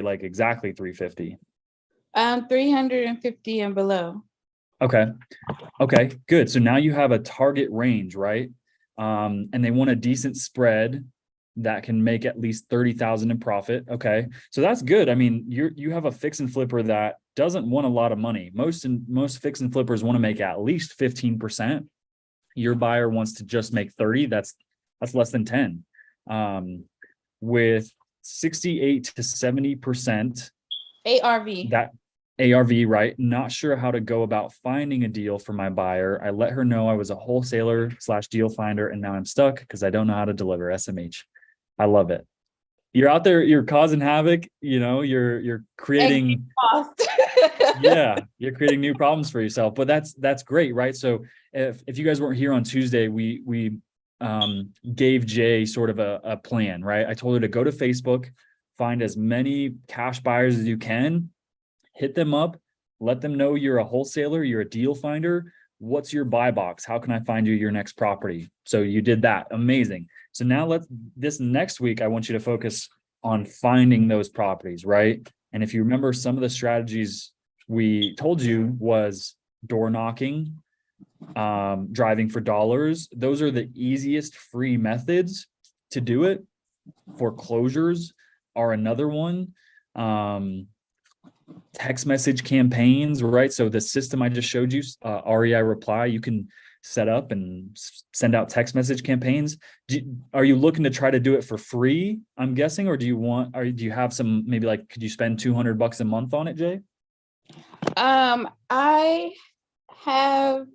S1: like exactly 350.
S9: 350 and below.
S1: Okay, good. So now you have a target range, right? And they want a decent spread that can make at least 30,000 in profit. Okay, so that's good. I mean, you have a fix and flipper that doesn't want a lot of money. Most fix and flippers want to make at least 15%. Your buyer wants to just make 30. That's less than 10. With 68 to 70%
S9: ARV.
S1: that ARV, right? Not sure how to go about finding a deal for my buyer. I let her know I was a wholesaler / deal finder, and now I'm stuck because I don't know how to deliver SMH. I love it. You're out there, you're causing havoc, you're creating yeah, you're creating new problems for yourself, but that's great, right? So if you guys weren't here on Tuesday, we gave Jay sort of a plan, right? I told her to go to Facebook, find as many cash buyers as you can, hit them up, let them know you're a wholesaler, you're a deal finder. What's your buy box? How can I find you your next property? So you did that. Amazing. So now this next week, I want you to focus on finding those properties, right? And if you remember, some of the strategies we told you was door knocking, driving for dollars. Those are the easiest free methods to do it. Foreclosures are another one. Text message campaigns, right? So the system I just showed you, REI Reply, you can set up and send out text message campaigns. Are you looking to try to do it for free, I'm guessing, or do you have some, maybe like, could you spend $200 a month on it, Jay?
S9: I have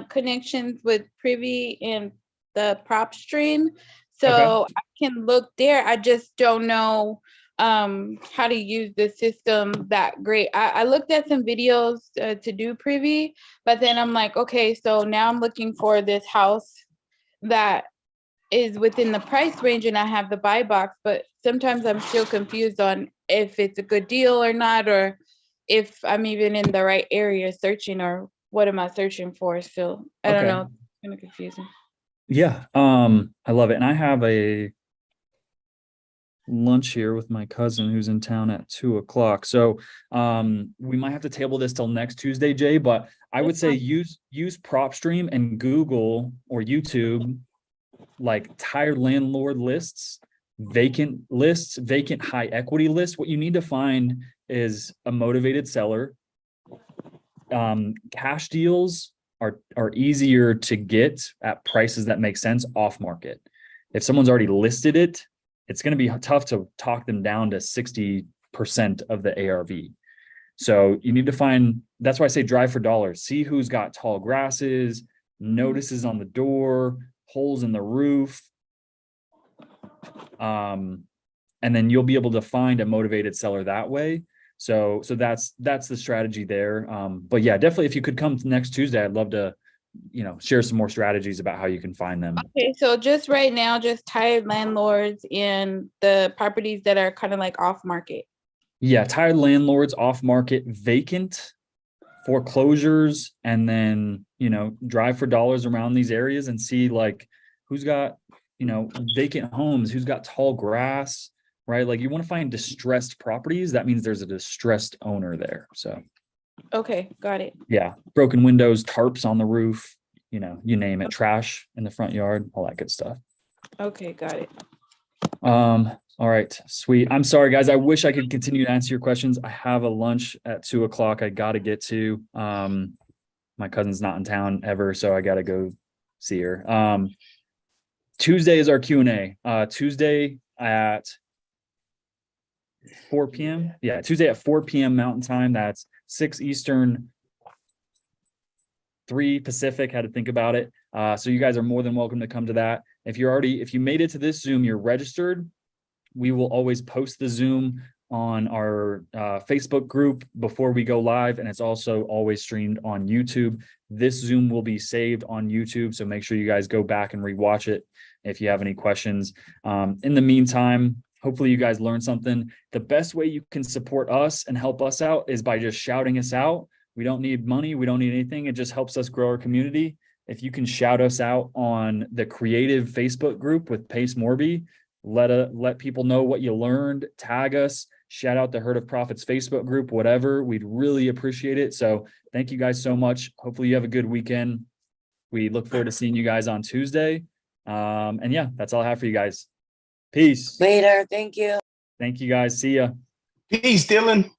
S9: connections with Privy and the prop stream, so I can look there. I just don't know how to use the system that great. I looked at some videos to do Privy, but then I'm like, okay, so now I'm looking for this house that is within the price range and I have the buy box, but sometimes I'm still confused on if it's a good deal or not, or if I'm even in the right area searching, or what am I searching for. So I don't know, it's kind of confusing.
S1: Yeah, I love it. And I have a lunch here with my cousin who's in town at 2:00. So we might have to table this till next Tuesday, Jay, but I would say use PropStream and Google or YouTube, like tired landlord lists, vacant high equity lists. What you need to find is a motivated seller. Cash deals are easier to get at prices that make sense off market. If someone's already listed it, it's going to be tough to talk them down to 60% of the ARV. So you need to find, that's why I say drive for dollars. See who's got tall grasses, notices on the door, holes in the roof. And then you'll be able to find a motivated seller that way. So that's the strategy there. But yeah, definitely if you could come next Tuesday, I'd love to, share some more strategies about how you can find them.
S9: Okay, so just right now, just tired landlords in the properties that are kind of like off market.
S1: Yeah, tired landlords, off market, vacant, foreclosures, and then, drive for dollars around these areas and see like who's got, vacant homes, who's got tall grass, right? Like you want to find distressed properties. That means there's a distressed owner there. So
S9: Okay, got it.
S1: yeah, broken windows, tarps on the roof, you name it, trash in the front yard, all that good stuff.
S9: Okay, got it.
S1: All right, sweet. I'm sorry, guys. I wish I could continue to answer your questions. I have a lunch at 2:00 I got to get to. My cousin's not in town ever, so I got to go see her. Tuesday is our Q&A. Tuesday at 4 p.m. Yeah, Tuesday at 4 p.m. Mountain Time. That's 6 Eastern, 3 Pacific. Had to think about it. So you guys are more than welcome to come to that. If you made it to this Zoom, you're registered. We will always post the Zoom on our Facebook group before we go live, and it's also always streamed on YouTube. This Zoom will be saved on YouTube, so make sure you guys go back and rewatch it if you have any questions. In the meantime, hopefully you guys learned something. The best way you can support us and help us out is by just shouting us out. We don't need money. We don't need anything. It just helps us grow our community. If you can shout us out on the creative Facebook group with Pace Morby, let people know what you learned, tag us, shout out the Herd of Profits Facebook group, whatever. We'd really appreciate it. So thank you guys so much. Hopefully you have a good weekend. We look forward to seeing you guys on Tuesday. And yeah, that's all I have for you guys. Peace.
S10: Later. Thank you.
S1: Thank you guys. See ya.
S2: Peace, Dylan.